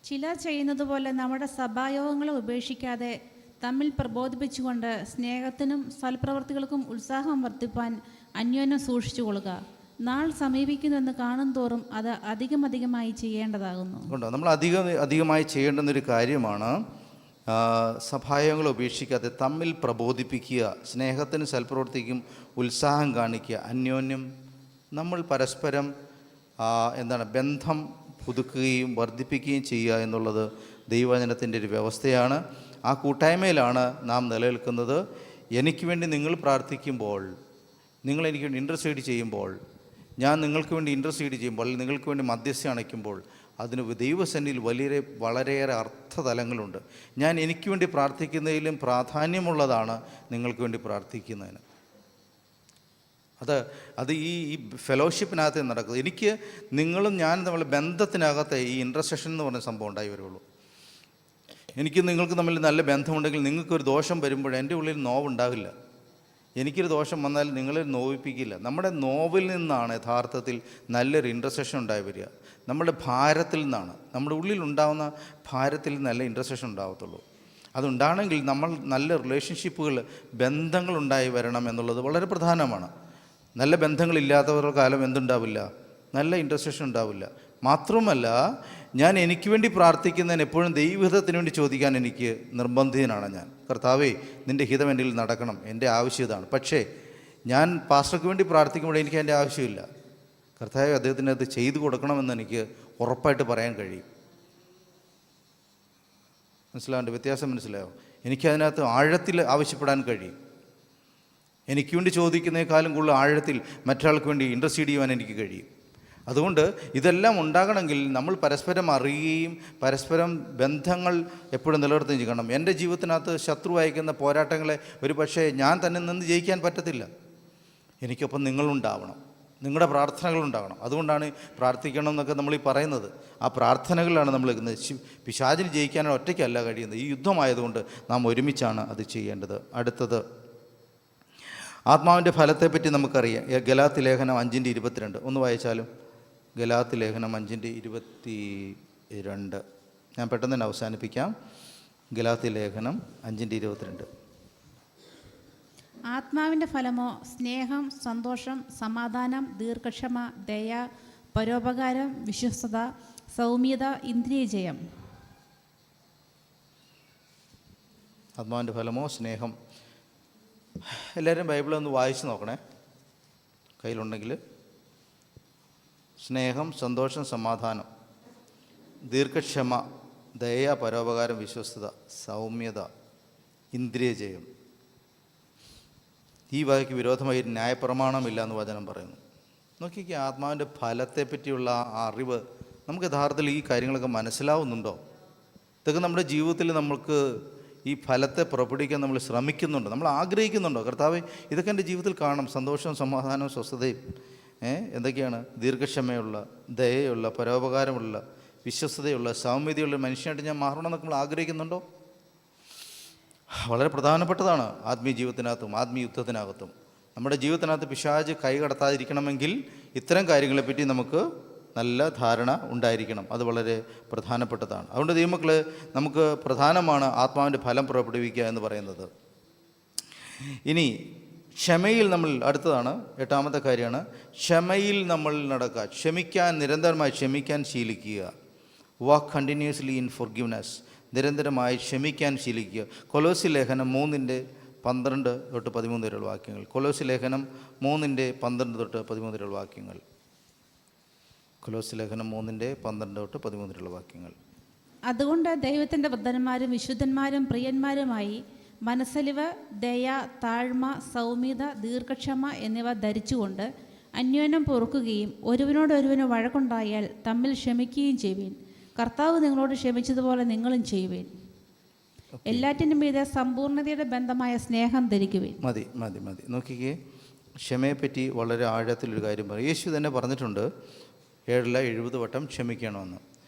ചിലർ ചെയ്യുന്നത് പോലെ നമ്മുടെ സഭായോഗങ്ങളെ ഉപേക്ഷിക്കാതെ തമ്മിൽ പ്രബോധിപ്പിച്ചുകൊണ്ട് സ്നേഹത്തിനും സൽപ്രവർത്തികൾക്കും ഉത്സാഹം വർദ്ധിപ്പാൻ അന്യോന്യം സൂക്ഷിച്ചു കൊള്ളുക. നാൾ സമീപിക്കുന്നുവെന്ന് കാണും തോറും അത് അധികമായി ചെയ്യേണ്ടതാകുന്നു. നമ്മൾ അധികമായി ചെയ്യേണ്ടുന്നൊരു കാര്യമാണ് സഭായോഗങ്ങൾ ഉപേക്ഷിക്കാതെ തമ്മിൽ പ്രബോധിപ്പിക്കുക, സ്നേഹത്തിന് സൽപ്രവർത്തിക്കും ഉത്സാഹം കാണിക്കുക, അന്യോന്യം നമ്മൾ പരസ്പരം ബന്ധം പുതുക്കുകയും വർദ്ധിപ്പിക്കുകയും ചെയ്യുക എന്നുള്ളത് ദൈവവചനത്തിൻ്റെ ഒരു വ്യവസ്ഥയാണ്. ആ കൂട്ടായ്മയിലാണ് നാം നിലനിൽക്കുന്നത്. എനിക്ക് വേണ്ടി നിങ്ങൾ പ്രാർത്ഥിക്കുമ്പോൾ, നിങ്ങൾ എനിക്ക് വേണ്ടി ഇൻ്റർസീഡ് ചെയ്യുമ്പോൾ, ഞാൻ നിങ്ങൾക്ക് വേണ്ടി ഇൻ്റർസീഡ് ചെയ്യുമ്പോൾ, അല്ലെങ്കിൽ നിങ്ങൾക്ക് വേണ്ടി മധ്യസ്ഥ അണയ്ക്കുമ്പോൾ, അതിന് ദൈവസന്നിധിയിൽ വളരെയേറെ അർത്ഥതലങ്ങളുണ്ട്. ഞാൻ എനിക്ക് വേണ്ടി പ്രാർത്ഥിക്കുന്നതിലും പ്രാധാന്യമുള്ളതാണ് നിങ്ങൾക്ക് വേണ്ടി പ്രാർത്ഥിക്കുന്നതിന്. അത് ഈ ഫെലോഷിപ്പിനകത്ത് നടക്കുന്നത്. എനിക്ക് നിങ്ങളും ഞാനും തമ്മിൽ ബന്ധത്തിനകത്ത് ഈ ഇൻ്റർസെഷൻ എന്ന് പറഞ്ഞ സംഭവം ഉണ്ടായി വരുള്ളൂ. എനിക്ക് നിങ്ങൾക്ക് തമ്മിൽ നല്ല ബന്ധമുണ്ടെങ്കിൽ നിങ്ങൾക്കൊരു ദോഷം വരുമ്പോൾ എൻ്റെ ഉള്ളിൽ നോവുണ്ടാവില്ല. എനിക്കൊരു ദോഷം വന്നാൽ നിങ്ങളെ നോവിപ്പിക്കില്ല. നമ്മുടെ നോവിൽ നിന്നാണ് യഥാർത്ഥത്തിൽ നല്ലൊരു ഇൻ്റർസെഷൻ ഉണ്ടായി വരിക. നമ്മുടെ ഭാരത്തിൽ നിന്നാണ്, നമ്മുടെ ഉള്ളിലുണ്ടാകുന്ന ഭാരത്തിൽ നല്ല ഇൻ്റർസെഷൻ ഉണ്ടാകത്തുള്ളൂ. അതുണ്ടാണെങ്കിൽ നമ്മൾ നല്ല റിലേഷൻഷിപ്പുകൾ, ബന്ധങ്ങളുണ്ടായി വരണം എന്നുള്ളത് വളരെ പ്രധാനമാണ്. നല്ല ബന്ധങ്ങളില്ലാത്തവരുടെ കാലം എന്തുണ്ടാവില്ല? നല്ല ഇൻ്റർസെഷൻ ഉണ്ടാവില്ല. മാത്രമല്ല, ഞാൻ എനിക്ക് വേണ്ടി പ്രാർത്ഥിക്കുന്നതിന് എപ്പോഴും ദൈവഹിതത്തിന് വേണ്ടി ചോദിക്കാൻ എനിക്ക് നിർബന്ധിതനാണ് ഞാൻ. കർത്താവേ, നിൻ്റെ ഹിതം എന്നിൽ നടക്കണം, എൻ്റെ ആവശ്യം ഇതാണ്. പക്ഷേ ഞാൻ പാസ്റ്റർക്ക് വേണ്ടി പ്രാർത്ഥിക്കുമ്പോൾ എനിക്ക് എൻ്റെ ആവശ്യമില്ല. കർത്താവേ, അദ്ദേഹത്തിന് അത് ചെയ്തു കൊടുക്കണമെന്ന് എനിക്ക് ഉറപ്പായിട്ട് പറയാൻ കഴിയും. മനസ്സിലാവേണ്ട വ്യത്യാസം മനസ്സിലായോ? എനിക്കതിനകത്ത് ആഴത്തിൽ ആവശ്യപ്പെടാൻ കഴിയും. എനിക്ക് വേണ്ടി ചോദിക്കുന്നതിനേക്കാളും കൂടുതൽ ആഴത്തിൽ മറ്റൊരാൾക്ക് വേണ്ടി ഇൻ്റർസീഡ് ചെയ്യുവാൻ എനിക്ക് കഴിയും. അതുകൊണ്ട് ഇതെല്ലാം ഉണ്ടാകണമെങ്കിൽ നമ്മൾ പരസ്പരം അറിയുകയും പരസ്പരം ബന്ധങ്ങൾ എപ്പോഴും നിലനിർത്തുകയും ചെയ്യണം. എൻ്റെ ജീവിതത്തിനകത്ത് ശത്രു അയക്കുന്ന പോരാട്ടങ്ങളെ ഒരു പക്ഷേ ഞാൻ തന്നെ നിന്ന് ജയിക്കാൻ പറ്റത്തില്ല. എനിക്കൊപ്പം നിങ്ങളുണ്ടാവണം, നിങ്ങളുടെ പ്രാർത്ഥനകളുണ്ടാകണം. അതുകൊണ്ടാണ് പ്രാർത്ഥിക്കണം എന്നൊക്കെ നമ്മൾ ഈ പറയുന്നത്. ആ പ്രാർത്ഥനകളിലാണ് നമ്മൾ പിശാചിന് ജയിക്കാനോ ഒറ്റയ്ക്കല്ല കഴിയുന്നത്. ഈ യുദ്ധമായതുകൊണ്ട് നാം ഒരുമിച്ചാണ് അത് ചെയ്യേണ്ടത്. അടുത്തത്, ആത്മാവിൻ്റെ ഫലത്തെപ്പറ്റി നമുക്കറിയാം. ഗലാത്യ ലേഖനം 5:22 ഒന്ന് വായിച്ചാലും. ഗലാത്യ ലേഖനം 5:22. ഞാൻ പെട്ടെന്ന് തന്നെ അവസാനിപ്പിക്കാം. ഗലാത്യ ലേഖനം 5:22. ആത്മാവിൻ്റെ ഫലമോ സ്നേഹം, സന്തോഷം, സമാധാനം, ദീർഘക്ഷമ, ദയ, പരോപകാരം, വിശ്വസ്തത, സൗമ്യത, ഇന്ദ്രിയജയം. ആത്മാവിൻ്റെ ഫലമോ സ്നേഹം. എല്ലാവരും ബൈബിളൊന്ന് വായിച്ച് നോക്കണേ കയ്യിലുണ്ടെങ്കിൽ. സ്നേഹം, സന്തോഷം, സമാധാനം, ദീർഘക്ഷമ, ദയ, പരോപകാരം, വിശ്വസ്തത, സൗമ്യത, ഇന്ദ്രിയജയം. ഈ വകയ്ക്ക് വിരോധമായി ന്യായപ്രമാണമില്ല എന്ന് വചനം പറയുന്നു. നോക്കിക്കേ, ആത്മാവിൻ്റെ ഫലത്തെപ്പറ്റിയുള്ള ആ അറിവ് നമുക്ക് യഥാർത്ഥത്തിൽ ഈ കാര്യങ്ങളൊക്കെ മനസ്സിലാവുന്നുണ്ടോ? ഇതൊക്കെ നമ്മുടെ ജീവിതത്തിൽ നമുക്ക് ഈ ഫലത്തെ പുറപ്പെടുവിക്കാൻ നമ്മൾ ശ്രമിക്കുന്നുണ്ടോ? നമ്മൾ ആഗ്രഹിക്കുന്നുണ്ടോ? കർത്താവേ, ഇതൊക്കെ എൻ്റെ ജീവിതത്തിൽ കാണും. സന്തോഷവും സമാധാനവും സ്വസ്ഥതയും എന്തൊക്കെയാണ്? ദീർഘക്ഷമയുള്ള, ദയയുള്ള, പരോപകാരമുള്ള, വിശ്വസ്തതയുള്ള, സൗമ്യതയുള്ള മനുഷ്യനായിട്ട് ഞാൻ മാറണമെന്നൊക്കെ നമ്മൾ ആഗ്രഹിക്കുന്നുണ്ടോ? വളരെ പ്രധാനപ്പെട്ടതാണ് ആത്മീയ ജീവിതത്തിനകത്തും ആത്മീയ യുദ്ധത്തിനകത്തും. നമ്മുടെ ജീവിതത്തിനകത്ത് പിശാച് കൈ കടത്താതിരിക്കണമെങ്കിൽ ഇത്തരം കാര്യങ്ങളെപ്പറ്റി നമുക്ക് നല്ല ധാരണ ഉണ്ടായിരിക്കണം. അത് വളരെ പ്രധാനപ്പെട്ടതാണ്. അതുകൊണ്ട് ദൈവമക്കളെ, നമുക്ക് പ്രധാനമാണ് ആത്മാവിൻ്റെ ഫലം പുറപ്പെടുവിക്കുക എന്ന് പറയുന്നത്. ഇനി ക്ഷമയിൽ നമ്മൾ, അടുത്തതാണ് 8ാമത്തെ കാര്യമാണ്, ക്ഷമയിൽ നമ്മൾ നടക്കുക. ക്ഷമിക്കാൻ, നിരന്തരമായി ക്ഷമിക്കാൻ ശീലിക്കുക. വാക്ക് കണ്ടിന്യൂസ്ലി ഇൻ ഫോർഗിവ്നെസ്. നിരന്തരമായി ക്ഷമിക്കാൻ ശീലിക്കുക. കൊലോസി ലേഖനം 3:12-13 വരെയുള്ള വാക്യങ്ങൾ. കൊലോസി ലേഖനം 3:12-13 വരെയുള്ള വാക്യങ്ങൾ. കൊലോസി ലേഖനം 3:12-13 വരെയുള്ള വാക്യങ്ങൾ. അതുകൊണ്ട് ദൈവത്തിൻ്റെ വൃദ്ധന്മാരും വിശുദ്ധന്മാരും പ്രിയന്മാരുമായി മനസ്സലിവ്, ദയ, താഴ്മ, സൗമ്യത, ദീർഘക്ഷമ എന്നിവ ധരിച്ചുകൊണ്ട് അന്യോന്യം പൊറുക്കുകയും ഒരുവനോടൊരുവന് വഴക്കുണ്ടായാൽ തമ്മിൽ ക്ഷമിക്കുകയും ചെയ്യുവിൻ. കർത്താവ് നിങ്ങളോട് ക്ഷമിച്ചതുപോലെ നിങ്ങളും ചെയ്യുവിൻ. എല്ലാറ്റിനും മീതെ സമ്പൂർണ്ണതയുടെ ബന്ധമായ സ്നേഹം ധരിക്കുവിൻ. മതി മതി മതി നോക്കിക്കേ, ക്ഷമയെപ്പറ്റി വളരെ ആഴത്തിലൊരു കാര്യം പറയും. യേശു തന്നെ പറഞ്ഞിട്ടുണ്ട് 70 വട്ടം ക്ഷമിക്കണമെന്ന്.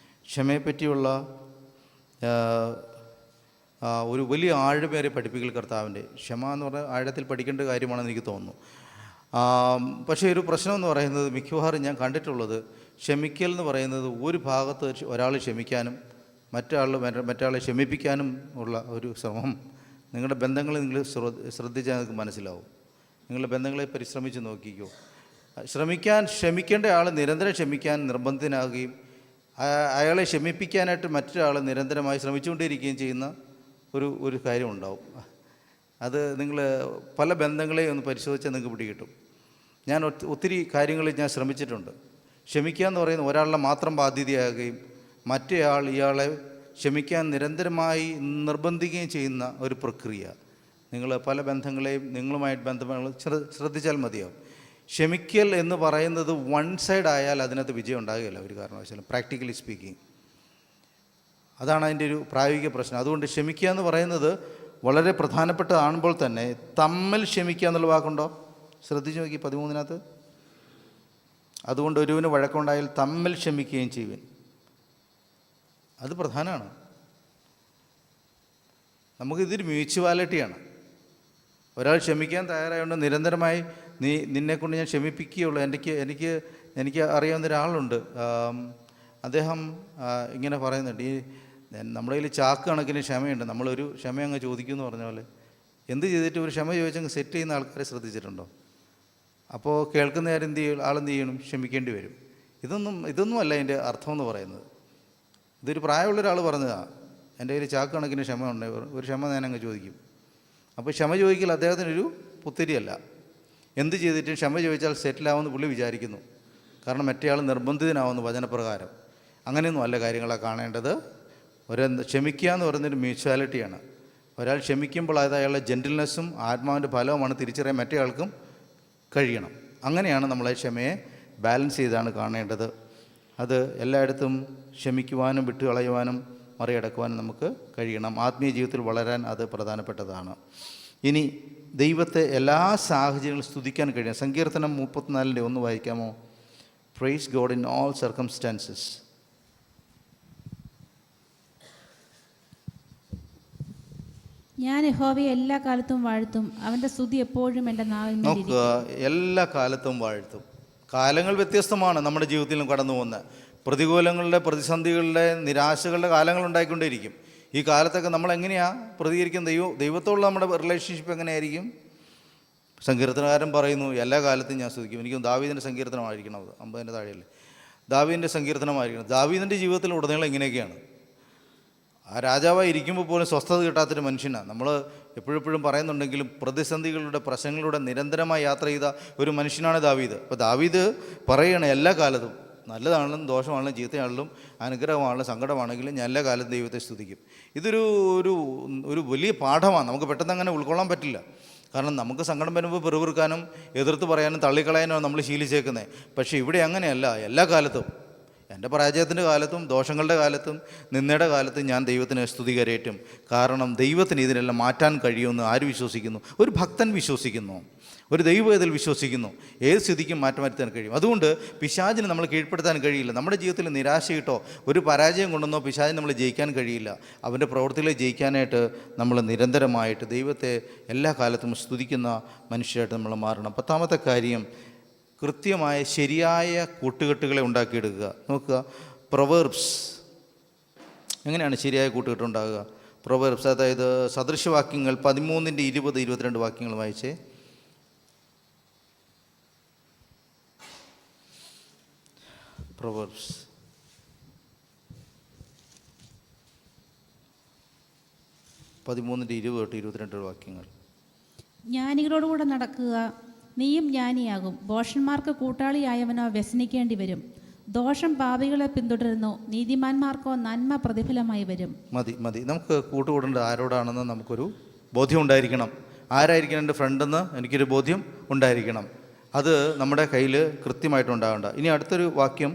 ക്ഷമയെപ്പറ്റിയുള്ള ഒരു വലിയ ആഴമേറിയ പഠിപ്പിക്കൽ കർത്താവിൻ്റെ. ക്ഷമ എന്ന് പറഞ്ഞാൽ ആഴത്തിൽ പഠിക്കേണ്ട കാര്യമാണെന്ന് എനിക്ക് തോന്നുന്നു. പക്ഷേ ഒരു പ്രശ്നം എന്ന് പറയുന്നത്, മിക്കവാറും ഞാൻ കണ്ടിട്ടുള്ളത്, ക്ഷമിക്കൽ എന്ന് പറയുന്നത് ഒരു ഭാഗത്ത് ഒരാൾ ക്ഷമിക്കാനും മറ്റാളെ ക്ഷമിപ്പിക്കാനും ഉള്ള ഒരു ശ്രമം. നിങ്ങളുടെ ബന്ധങ്ങളെ നിങ്ങൾ ശ്രദ്ധിച്ചാൽ നിങ്ങൾക്ക് മനസ്സിലാവും. നിങ്ങളുടെ ബന്ധങ്ങളെ പരിശ്രമിച്ച് നോക്കിക്കോ. ക്ഷമിക്കേണ്ട ആൾ നിരന്തരം ക്ഷമിക്കാൻ നിർബന്ധിതനാകുകയും അയാളെ ക്ഷമിപ്പിക്കാനായിട്ട് മറ്റൊരാൾ നിരന്തരമായി ശ്രമിച്ചുകൊണ്ടിരിക്കുകയും ചെയ്യുന്ന ഒരു കാര്യമുണ്ടാവും. അത് നിങ്ങൾ പല ബന്ധങ്ങളെയും ഒന്ന് പരിശോധിച്ചാൽ നിങ്ങൾക്ക് പിടികിട്ടും. ഞാൻ ഒത്തിരി കാര്യങ്ങളിൽ ഞാൻ ശ്രമിച്ചിട്ടുണ്ട്. ക്ഷമിക്കുക എന്ന് പറയുന്നത് ഒരാളുടെ മാത്രം ബാധ്യതയാകുകയും മറ്റേയാൾ ഇയാളെ ക്ഷമിക്കാൻ നിരന്തരമായി നിർബന്ധിക്കുകയും ചെയ്യുന്ന ഒരു പ്രക്രിയ. നിങ്ങൾ പല ബന്ധങ്ങളെയും നിങ്ങളുമായിട്ട് ബന്ധങ്ങൾ ശ്രദ്ധിച്ചാൽ മതിയാവും. ക്ഷമിക്കൽ എന്ന് പറയുന്നത് വൺ സൈഡ് ആയാൽ അതിനകത്ത് വിജയം ഉണ്ടാകുകയില്ല ഒരു കാരണവശാലും, പ്രാക്ടിക്കലി സ്പീക്കിംഗ്. അതാണ് അതിൻ്റെ ഒരു പ്രായോഗിക പ്രശ്നം. അതുകൊണ്ട് ക്ഷമിക്കുക എന്ന് പറയുന്നത് വളരെ പ്രധാനപ്പെട്ടതാണുമ്പോൾ തന്നെ തമ്മിൽ ക്ഷമിക്കുക എന്നുള്ള വാക്കുണ്ടോ? ശ്രദ്ധിച്ച് നോക്കി 13-നകത്ത്. അതുകൊണ്ട് ഒരുവന് വഴക്കുണ്ടായാൽ തമ്മിൽ ക്ഷമിക്കുകയും ചെയ്യുവിൻ. അത് പ്രധാനമാണ്. നമുക്കിതൊരു മ്യൂച്വാലിറ്റിയാണ്. ഒരാൾ ക്ഷമിക്കാൻ തയ്യാറായതുകൊണ്ട് നിരന്തരമായി നിന്നെക്കൊണ്ട് ഞാൻ ക്ഷമിപ്പിക്കുകയുള്ളൂ. എനിക്ക് അറിയാവുന്ന ഒരാളുണ്ട്. അദ്ദേഹം ഇങ്ങനെ പറയുന്നുണ്ട്, നമ്മുടെ കയ്യിൽ ചാക്ക് കണക്കിന് ക്ഷമയുണ്ട്, നമ്മളൊരു ക്ഷമ അങ്ങ് ചോദിക്കുമെന്ന് പറഞ്ഞ പോലെ. എന്ത് ചെയ്തിട്ട് ഒരു ക്ഷമ ചോദിച്ചങ്ങ് സെറ്റ് ചെയ്യുന്ന ആൾക്കാരെ ശ്രദ്ധിച്ചിട്ടുണ്ടോ? അപ്പോൾ കേൾക്കുന്ന ആളെന്ത് ചെയ്യണം? ക്ഷമിക്കേണ്ടി വരും. ഇതൊന്നുമല്ല അതിൻ്റെ അർത്ഥമെന്ന് പറയുന്നത്. ഇതൊരു പ്രായമുള്ള ഒരാൾ പറഞ്ഞതാണ്, എൻ്റെ കയ്യിൽ ചാക്ക് കണക്കിന് ക്ഷമ ഉണ്ട്, ഒരു ക്ഷമ ഞാനങ്ങ് ചോദിക്കും. അപ്പോൾ ക്ഷമ ചോദിക്കൽ അദ്ദേഹത്തിനൊരു പുത്തിരിയല്ല. എന്ത് ചെയ്തിട്ടും ക്ഷമ ചോദിച്ചാൽ സെറ്റിലാവുമെന്ന് പുള്ളി വിചാരിക്കുന്നു. കാരണം മറ്റേയാൾ നിർബന്ധിതനാവുന്നു വചനപ്രകാരം. അങ്ങനെയൊന്നും അല്ല കാര്യങ്ങളെ കാണേണ്ടത്. ക്ഷമിക്കുക എന്ന് പറയുന്നൊരു മ്യൂച്വാലിറ്റിയാണ്. ഒരാൾ ക്ഷമിക്കുമ്പോൾ അത് അയാളുടെ ജെൻറ്റിൽനെസ്സും ആത്മാവിൻ്റെ ഫലവുമാണ് തിരിച്ചറിയാൻ മറ്റേയാൾക്കും കഴിയണം. അങ്ങനെയാണ് നമ്മളെ ക്ഷമയെ ബാലൻസ് ചെയ്താണ് കാണേണ്ടത്. അത് എല്ലായിടത്തും ക്ഷമിക്കുവാനും വിട്ടുകളയുവാനും മറികടക്കുവാനും നമുക്ക് കഴിയണം. ആത്മീയ ജീവിതത്തിൽ വളരാൻ അത് പ്രധാനപ്പെട്ടതാണ്. ഇനി ദൈവത്തെ എല്ലാ സാഹചര്യങ്ങളും സ്തുതിക്കാൻ കഴിയണം. സങ്കീർത്തനം 34:1 വായിക്കാമോ? Praise God in all circumstances. ഞാൻ യഹോവയെ എല്ലാ കാലത്തും വാഴ്ത്തും, അവൻ്റെ സ്തുതി എപ്പോഴും എൻ്റെ നാവിൽ. നോക്കുക, എല്ലാ കാലത്തും വാഴ്ത്തും. കാലങ്ങൾ വ്യത്യസ്തമാണ് നമ്മുടെ ജീവിതത്തിലും കടന്നു പോകുന്നത്. പ്രതികൂലങ്ങളുടെ, പ്രതിസന്ധികളുടെ, നിരാശകളുടെ കാലങ്ങൾ ഉണ്ടായിക്കൊണ്ടേയിരിക്കും. ഈ കാലത്തൊക്കെ നമ്മൾ എങ്ങനെയാണ് പ്രതികരിക്കുന്നത്? ദൈവത്തോടുള്ള നമ്മുടെ റിലേഷൻഷിപ്പ് എങ്ങനെയായിരിക്കും? സങ്കീർത്തനകാരൻ പറയുന്നു, എല്ലാ കാലത്തും ഞാൻ സ്തുതിക്കും. എനിക്കും ദാവീദിൻ്റെ സങ്കീർത്തനമായിരിക്കണം, അത് 50-ൻ്റെ താഴെയല്ലേ, ദാവീദിൻ്റെ സങ്കീർത്തനമായിരിക്കണം. ദാവീദിൻ്റെ ജീവിതത്തിൽ ഉടനീളം ഇങ്ങനെയൊക്കെയാണ്. ആ രാജാവായി ഇരിക്കുമ്പോൾ പോലും സ്വസ്ഥത കിട്ടാത്തൊരു മനുഷ്യനാണ്. നമ്മൾ എപ്പോഴെപ്പോഴും പറയുന്നുണ്ടെങ്കിലും പ്രതിസന്ധികളുടെ, പ്രശ്നങ്ങളുടെ നിരന്തരമായി യാത്ര ചെയ്ത ഒരു മനുഷ്യനാണ് ദാവീദ്. അപ്പോൾ ദാവീദ് പറയുകയാണ്, എല്ലാ കാലത്തും, നല്ലതാണെങ്കിലും ദോഷമാണെങ്കിലും ചീത്തയാണെങ്കിലും അനുഗ്രഹമാണെങ്കിലും സങ്കടമാണെങ്കിലും ഞാൻ എല്ലാ കാലത്തും ദൈവത്തെ സ്തുതിക്കും. ഇതൊരു ഒരു വലിയ പാഠമാണ്. നമുക്ക് പെട്ടെന്ന് അങ്ങനെ ഉൾക്കൊള്ളാൻ പറ്റില്ല. കാരണം നമുക്ക് സങ്കടം വരുമ്പോൾ പെറുപിറുക്കാനും എതിർത്ത് പറയാനും തള്ളിക്കളയാനും നമ്മൾ ശീലിച്ചേക്കുന്നത്. പക്ഷേ ഇവിടെ അങ്ങനെയല്ല. എല്ലാ കാലത്തും എൻ്റെ പരാജയത്തിൻ്റെ കാലത്തും ദോഷങ്ങളുടെ കാലത്തും നിന്ദയുടെ കാലത്തും ഞാൻ ദൈവത്തിന് സ്തുതി കരയറ്റും. കാരണം ദൈവത്തിന് ഇതിനെല്ലാം മാറ്റാൻ കഴിയുമെന്ന് ആര് വിശ്വസിക്കുന്നു? ഒരു ഭക്തൻ വിശ്വസിക്കുന്നു, ഒരു ദൈവവേദൽ വിശ്വസിക്കുന്നു. ഏത് സ്ഥിതിക്കും മാറ്റം വരുത്താൻ കഴിയും. അതുകൊണ്ട് പിശാചിന് നമ്മൾ കീഴ്പ്പെടുത്താൻ കഴിയില്ല. നമ്മുടെ ജീവിതത്തിൽ നിരാശയിട്ടോ ഒരു പരാജയം കൊണ്ടെന്നോ പിശാചിന് നമ്മൾ ജയിക്കാൻ കഴിയില്ല. അവൻ്റെ പ്രവൃത്തികളെ ജയിക്കാനായിട്ട് നമ്മൾ നിരന്തരമായിട്ട് ദൈവത്തെ എല്ലാ കാലത്തും സ്തുതിക്കുന്ന മനുഷ്യരായിട്ട് നമ്മൾ മാറണം. 10ാമത്തെ കാര്യം, കൃത്യമായ ശരിയായ കൂട്ടുകെട്ടുകളെ ഉണ്ടാക്കിയെടുക്കുക. നോക്കുക, പ്രൊവേർബ്സ് എങ്ങനെയാണ് ശരിയായ കൂട്ടുകെട്ട് ഉണ്ടാകുക? പ്രൊവേർബ്സ്, അതായത് സദൃശവാക്യങ്ങൾ 13:20-22 വാക്യങ്ങൾ വായിച്ചേ. പ്രൊവേർബ്സ് 13:20-22 വാക്യങ്ങൾ. ജ്ഞാനികളോടുകൂടെ നടക്കുക, നീയും ജ്ഞാനിയാകും. ഭോഷന്മാർക്ക് കൂട്ടാളിയായവനോ വ്യസനിക്കേണ്ടി വരും. ദോഷം പാപികളെ പിന്തുടരുന്നു, നീതിമാന്മാർക്കോ നന്മ പ്രതിഫലമായി വരും. മതി. നമുക്ക് കൂട്ടുകൂടേണ്ടത് ആരോടാണെന്ന് നമുക്കൊരു ബോധ്യം ഉണ്ടായിരിക്കണം. ആരായിരിക്കണം എൻ്റെ ഫ്രണ്ടെന്ന് എനിക്കൊരു ബോധ്യം ഉണ്ടായിരിക്കണം. അത് നമ്മുടെ കയ്യിൽ കൃത്യമായിട്ടുണ്ടാകേണ്ട. ഇനി അടുത്തൊരു വാക്യം,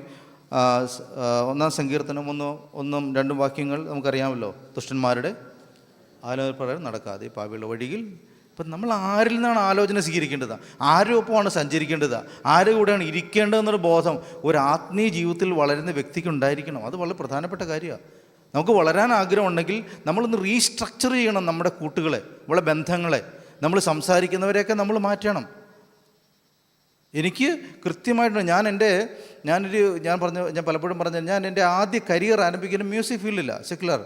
1-ാം സങ്കീർത്തനം 1-2 വാക്യങ്ങൾ നമുക്കറിയാമല്ലോ. ദുഷ്ടന്മാരുടെ ആലോചന പ്രകാരം നടക്കാതെ പാപികളുടെ വഴിയിൽ. ഇപ്പം നമ്മൾ ആരിൽ നിന്നാണ് ആലോചന സ്വീകരിക്കേണ്ടത്? ആരോപ്പമാണ് സഞ്ചരിക്കേണ്ടത്? ആരുടെ കൂടെയാണ് ഇരിക്കേണ്ടതെന്നൊരു ബോധം ഒരു ആത്മീയ ജീവിതത്തിൽ വളരുന്ന വ്യക്തിക്ക് ഉണ്ടായിരിക്കണം. അത് വളരെ പ്രധാനപ്പെട്ട കാര്യമാണ്. നമുക്ക് വളരാൻ ആഗ്രഹമുണ്ടെങ്കിൽ നമ്മളൊന്ന് റീസ്ട്രക്ചർ ചെയ്യണം നമ്മുടെ കൂട്ടുകളെ, നമ്മളെ ബന്ധങ്ങളെ. നമ്മൾ സംസാരിക്കുന്നവരെയൊക്കെ നമ്മൾ മാറ്റണം. എനിക്ക് കൃത്യമായിട്ട് ഞാൻ പലപ്പോഴും പറഞ്ഞ ഞാൻ എൻ്റെ ആദ്യ കരിയർ ആരംഭിക്കുന്ന മ്യൂസിക് ഫീൽഡില്ല, സെക്കുലർ.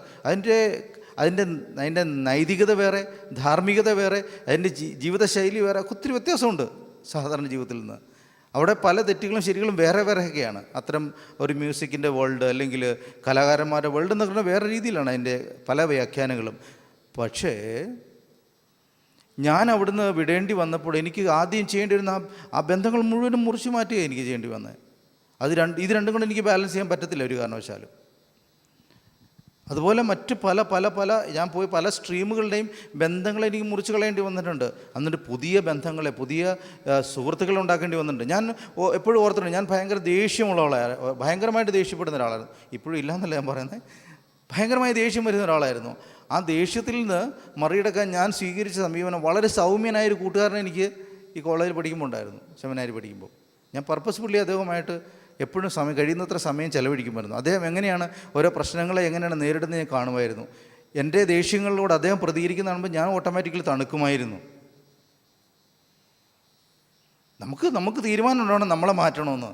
അതിൻ്റെ നൈതികത വേറെ, ധാർമ്മികത വേറെ, അതിൻ്റെ ജീവിതശൈലി വേറെ, ഒത്തിരി വ്യത്യാസമുണ്ട് സാധാരണ ജീവിതത്തിൽ നിന്ന്. അവിടെ പല തെറ്റുകളും ശരികളും വേറെ വേറെയൊക്കെയാണ്. അത്തരം ഒരു മ്യൂസിക്കിൻ്റെ വേൾഡ് അല്ലെങ്കിൽ കലാകാരന്മാരുടെ വേൾഡ് എന്ന് പറഞ്ഞാൽ വേറെ രീതിയിലാണ് അതിൻ്റെ പല വ്യാഖ്യാനങ്ങളും. പക്ഷേ ഞാൻ അവിടുന്ന് വിടേണ്ടി വന്നപ്പോൾ എനിക്ക് ആദ്യം ചെയ്യേണ്ടി വരുന്ന ആ ബന്ധങ്ങൾ മുഴുവനും മുറിച്ചു മാറ്റുകയാണ് എനിക്ക് ചെയ്യേണ്ടി വന്നത്. ഇത് രണ്ടും കൊണ്ട് എനിക്ക് ബാലൻസ് ചെയ്യാൻ പറ്റത്തില്ല ഒരു കാരണവശാലും. അതുപോലെ മറ്റ് ഞാൻ പോയി പല സ്ട്രീമുകളുടെയും ബന്ധങ്ങളെ എനിക്ക് മുറിച്ച് കളയേണ്ടി വന്നിട്ടുണ്ട്. എന്നിട്ട് പുതിയ ബന്ധങ്ങളെ, പുതിയ സുഹൃത്തുക്കളെ ഉണ്ടാക്കേണ്ടി വന്നിട്ടുണ്ട്. ഞാൻ എപ്പോഴും ഓർത്തിട്ടുണ്ട്, ഞാൻ ഭയങ്കര ദേഷ്യമുള്ള ആളായിരുന്നു, ഭയങ്കരമായിട്ട് ദേഷ്യപ്പെടുന്ന ഒരാളായിരുന്നു. ഇപ്പോഴും ഇല്ലയെന്നല്ല ഞാൻ പറയുന്നത്, ഭയങ്കരമായി ദേഷ്യം വരുന്ന ഒരാളായിരുന്നു. ആ ദേഷ്യത്തിൽ നിന്ന് മറികടക്കാൻ ഞാൻ സ്വീകരിച്ച സമീപനം, വളരെ സൗമ്യനായൊരു കൂട്ടുകാരനെ എനിക്ക് ഈ കോളേജിൽ പഠിക്കുമ്പോൾ ഉണ്ടായിരുന്നു, സെമിനാരി പഠിക്കുമ്പോൾ. ഞാൻ പർപ്പസ്ഫുള്ളി അദ്ദേഹവുമായിട്ട് എപ്പോഴും കഴിയുന്നത്ര സമയം ചെലവഴിക്കുമായിരുന്നു. അദ്ദേഹം എങ്ങനെയാണ് ഓരോ പ്രശ്നങ്ങളെ എങ്ങനെയാണ് നേരിടുന്നത് ഞാൻ കാണുമായിരുന്നു. എൻ്റെ ദേഷ്യങ്ങളിലൂടെ അദ്ദേഹം പ്രതികരിക്കുന്ന കാണുമ്പോൾ ഞാൻ ഓട്ടോമാറ്റിക്കലി തണുക്കുമായിരുന്നു. നമുക്ക് തീരുമാനം ഉണ്ടാവണം നമ്മളെ മാറ്റണമെന്ന്.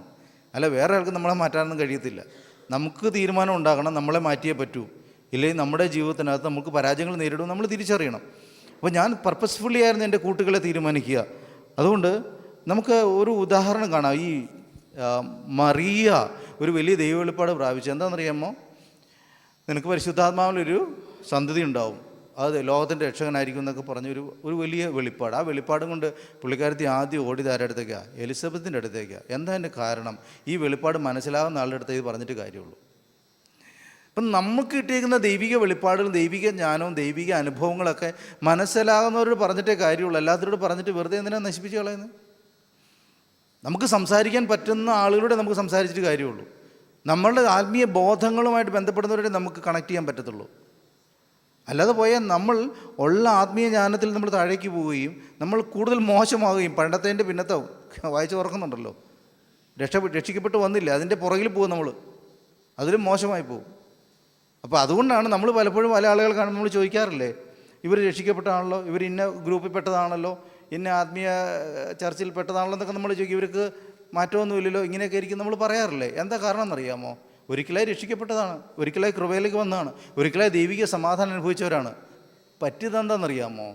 അല്ല, വേറെ ആൾക്ക് നമ്മളെ മാറ്റാനൊന്നും കഴിയത്തില്ല. നമുക്ക് തീരുമാനം ഉണ്ടാകണം, നമ്മളെ മാറ്റിയേ പറ്റൂ. ഇല്ലെങ്കിൽ നമ്മുടെ ജീവിതത്തിനകത്ത് നമുക്ക് പരാജയങ്ങൾ നേരിടും, നമ്മൾ തിരിച്ചറിയണം. അപ്പോൾ ഞാൻ പർപ്പസ്ഫുള്ളി ആയിരുന്നു എൻ്റെ കൂട്ടുകളെ തീരുമാനിക്കുക. അതുകൊണ്ട് നമുക്ക് ഒരു ഉദാഹരണം കാണാം. ഈ മറിയ ഒരു വലിയ ദൈവവെളിപ്പാട് പ്രാപിച്ചു. എന്താണെന്നറിയാമോ? നിനക്ക് പരിശുദ്ധാത്മാവിലൊരു സന്തതി ഉണ്ടാവും, അത് ലോകത്തിൻ്റെ രക്ഷകനായിരിക്കും എന്നൊക്കെ പറഞ്ഞൊരു വലിയ വെളിപ്പാട്. ആ വെളിപ്പാടും കൊണ്ട് പുള്ളിക്കാരത്തി ആദ്യം ഓടിയത് ആരുടെ അടുത്തേക്കാണ്? എലിസബത്തിൻ്റെ അടുത്തേക്കാണ്. എന്താ അതിൻ്റെ കാരണം? ഈ വെളിപ്പാട് മനസ്സിലാകുന്ന ആളുടെ അടുത്തേക്ക് പറഞ്ഞിട്ട് കാര്യമുള്ളൂ. അപ്പം നമുക്ക് കിട്ടിയിരിക്കുന്ന ദൈവിക വെളിപ്പാടുകളും ദൈവിക ജ്ഞാനവും ദൈവിക അനുഭവങ്ങളൊക്കെ മനസ്സിലാകുന്നവരോട് പറഞ്ഞിട്ടേ കാര്യമുള്ളൂ. എല്ലാത്തിനോട് പറഞ്ഞിട്ട് വെറുതെ എന്തിനാണ് നശിപ്പിച്ച് കളയുന്നത്? നമുക്ക് സംസാരിക്കാൻ പറ്റുന്ന ആളുകളോടെ നമുക്ക് സംസാരിച്ചിട്ട് കാര്യമുള്ളൂ. നമ്മളുടെ ആത്മീയ ബോധങ്ങളുമായിട്ട് ബന്ധപ്പെടുന്നവരോടെ നമുക്ക് കണക്ട് ചെയ്യാൻ പറ്റത്തുള്ളൂ. അല്ലാതെ പോയാൽ നമ്മൾ ഉള്ള ആത്മീയ ജ്ഞാനത്തിൽ നമ്മൾ താഴേക്ക് പോവുകയും നമ്മൾ കൂടുതൽ മോശമാവുകയും, പണ്ടത്തേൻ്റെ പിന്നത്തെ വായിച്ച് ഓർക്കുന്നുണ്ടല്ലോ, രക്ഷിക്കപ്പെട്ട് വന്നില്ല, അതിൻ്റെ പുറകിൽ പോകും നമ്മൾ, അതിലും മോശമായി പോകും. അപ്പോൾ അതുകൊണ്ടാണ് നമ്മൾ പലപ്പോഴും പല ആളുകൾ കാണുമ്പോൾ നമ്മൾ ചോദിക്കാറില്ലേ, ഇവർ രക്ഷിക്കപ്പെട്ടാണല്ലോ, ഇവർ ഇന്ന ഗ്രൂപ്പിൽ പെട്ടതാണല്ലോ, ഇന്ന ആത്മീയ ചർച്ചിൽ പെട്ടതാണല്ലോ എന്നൊക്കെ നമ്മൾ ചോദിക്കും. ഇവർക്ക് മാറ്റമൊന്നുമില്ലല്ലോ, ഇങ്ങനെയൊക്കെ ആയിരിക്കും നമ്മൾ പറയാറില്ലേ? എന്താ കാരണം എന്നറിയാമോ? ഒരിക്കലായി രക്ഷിക്കപ്പെട്ടതാണ്, ഒരിക്കലായി കൃപയിലേക്ക് വന്നതാണ്, ഒരിക്കലായി ദൈവിക സമാധാനം അനുഭവിച്ചവരാണ്. പറ്റിയതെന്താണെന്നറിയാമോ?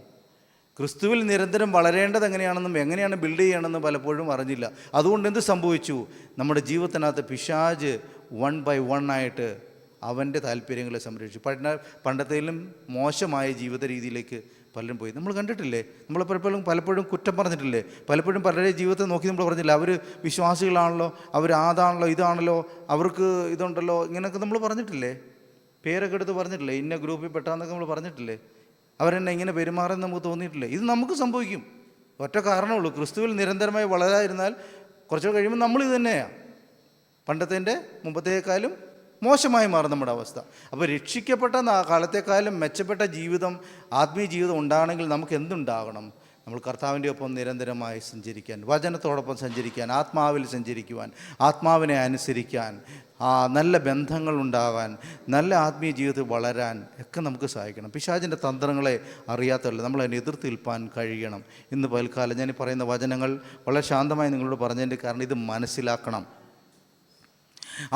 ക്രിസ്തുവിൽ നിരന്തരം വളരേണ്ടത് എങ്ങനെയാണെന്നും എങ്ങനെയാണ് ബിൽഡ് ചെയ്യണമെന്നും പലപ്പോഴും അറിഞ്ഞില്ല. അതുകൊണ്ട് എന്ത് സംഭവിച്ചു? നമ്മുടെ ജീവിതത്തിനകത്ത് പിശാച് 1 by 1 ആയിട്ട് അവൻ്റെ താല്പര്യങ്ങളെ സംരക്ഷിച്ചു. പണ്ടത്തേലും മോശമായ ജീവിത രീതിയിലേക്ക് പലരും പോയി. നമ്മൾ കണ്ടിട്ടില്ലേ? നമ്മൾ പലപ്പോഴും കുറ്റം പറഞ്ഞിട്ടില്ലേ? പലപ്പോഴും പലരുടെ ജീവിതത്തെ നോക്കി നമ്മൾ പറഞ്ഞില്ല, അവർ വിശ്വാസികളാണല്ലോ, അവർ അതാണല്ലോ, ഇതാണല്ലോ, അവർക്ക് ഇതുണ്ടല്ലോ, ഇങ്ങനെയൊക്കെ നമ്മൾ പറഞ്ഞിട്ടില്ലേ? പേരൊക്കെ എടുത്ത് പറഞ്ഞിട്ടില്ലേ? ഇന്ന ഗ്രൂപ്പിൽ പെട്ടാന്നൊക്കെ നമ്മൾ പറഞ്ഞിട്ടില്ലേ? അവരെന്നെ ഇങ്ങനെ പെരുമാറുമെന്ന് നമുക്ക് തോന്നിയിട്ടില്ലേ? ഇത് നമുക്ക് സംഭവിക്കും. ഒറ്റ കാരണമുള്ളൂ, ക്രിസ്തുവിൽ നിരന്തരമായി വളരാതിരുന്നാൽ കുറച്ചുകൂടെ കഴിയുമ്പോൾ നമ്മളിത് തന്നെയാണ്. പണ്ടത്തെ മുമ്പത്തേക്കാളും മോശമായി മാറും നമ്മുടെ അവസ്ഥ. അപ്പോൾ രക്ഷിക്കപ്പെട്ട കാലത്തെക്കാളും മെച്ചപ്പെട്ട ജീവിതം, ആത്മീയ ജീവിതം ഉണ്ടാകണമെങ്കിൽ നമുക്ക് എന്തുണ്ടാകണം? നമ്മൾ കർത്താവിൻ്റെ ഒപ്പം നിരന്തരമായി സഞ്ചരിക്കാൻ, വചനത്തോടൊപ്പം സഞ്ചരിക്കാൻ, ആത്മാവിൽ സഞ്ചരിക്കുവാൻ, ആത്മാവിനെ അനുസരിക്കാൻ, നല്ല ബന്ധങ്ങൾ ഉണ്ടാകാൻ, നല്ല ആത്മീയ ജീവിതത്തിൽ വളരാൻ ഒക്കെ നമുക്ക് സഹായിക്കണം. പിശാചിൻ്റെ തന്ത്രങ്ങളെ അറിയാത്തതല്ല, നമ്മൾ അതിനെ എതിർത്ത് നിൽപ്പാൻ കഴിയണം. ഇന്ന് പകൽക്കാലം ഞാൻ ഈ പറയുന്ന വചനങ്ങൾ വളരെ ശാന്തമായി നിങ്ങളോട് പറഞ്ഞതിൻ്റെ കാരണം ഇത് മനസ്സിലാക്കണം.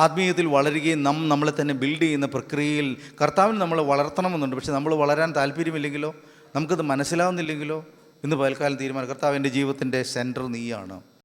ആത്മീയത്തിൽ വളരുകയും നമ്മളെ തന്നെ ബിൽഡ് ചെയ്യുന്ന പ്രക്രിയയിൽ കർത്താവിന് നമ്മളെ വളർത്തണമെന്നുണ്ട്. പക്ഷെ നമ്മൾ വളരാൻ താല്പര്യമില്ലെങ്കിലോ, നമുക്കത് മനസ്സിലാവുന്നില്ലെങ്കിലോ, ഇന്ന് പകൽക്കാലം തീരുമാനം, കർത്താവ് എൻ്റെ ജീവിതത്തിൻ്റെ സെൻറ്റർ നീയാണ്.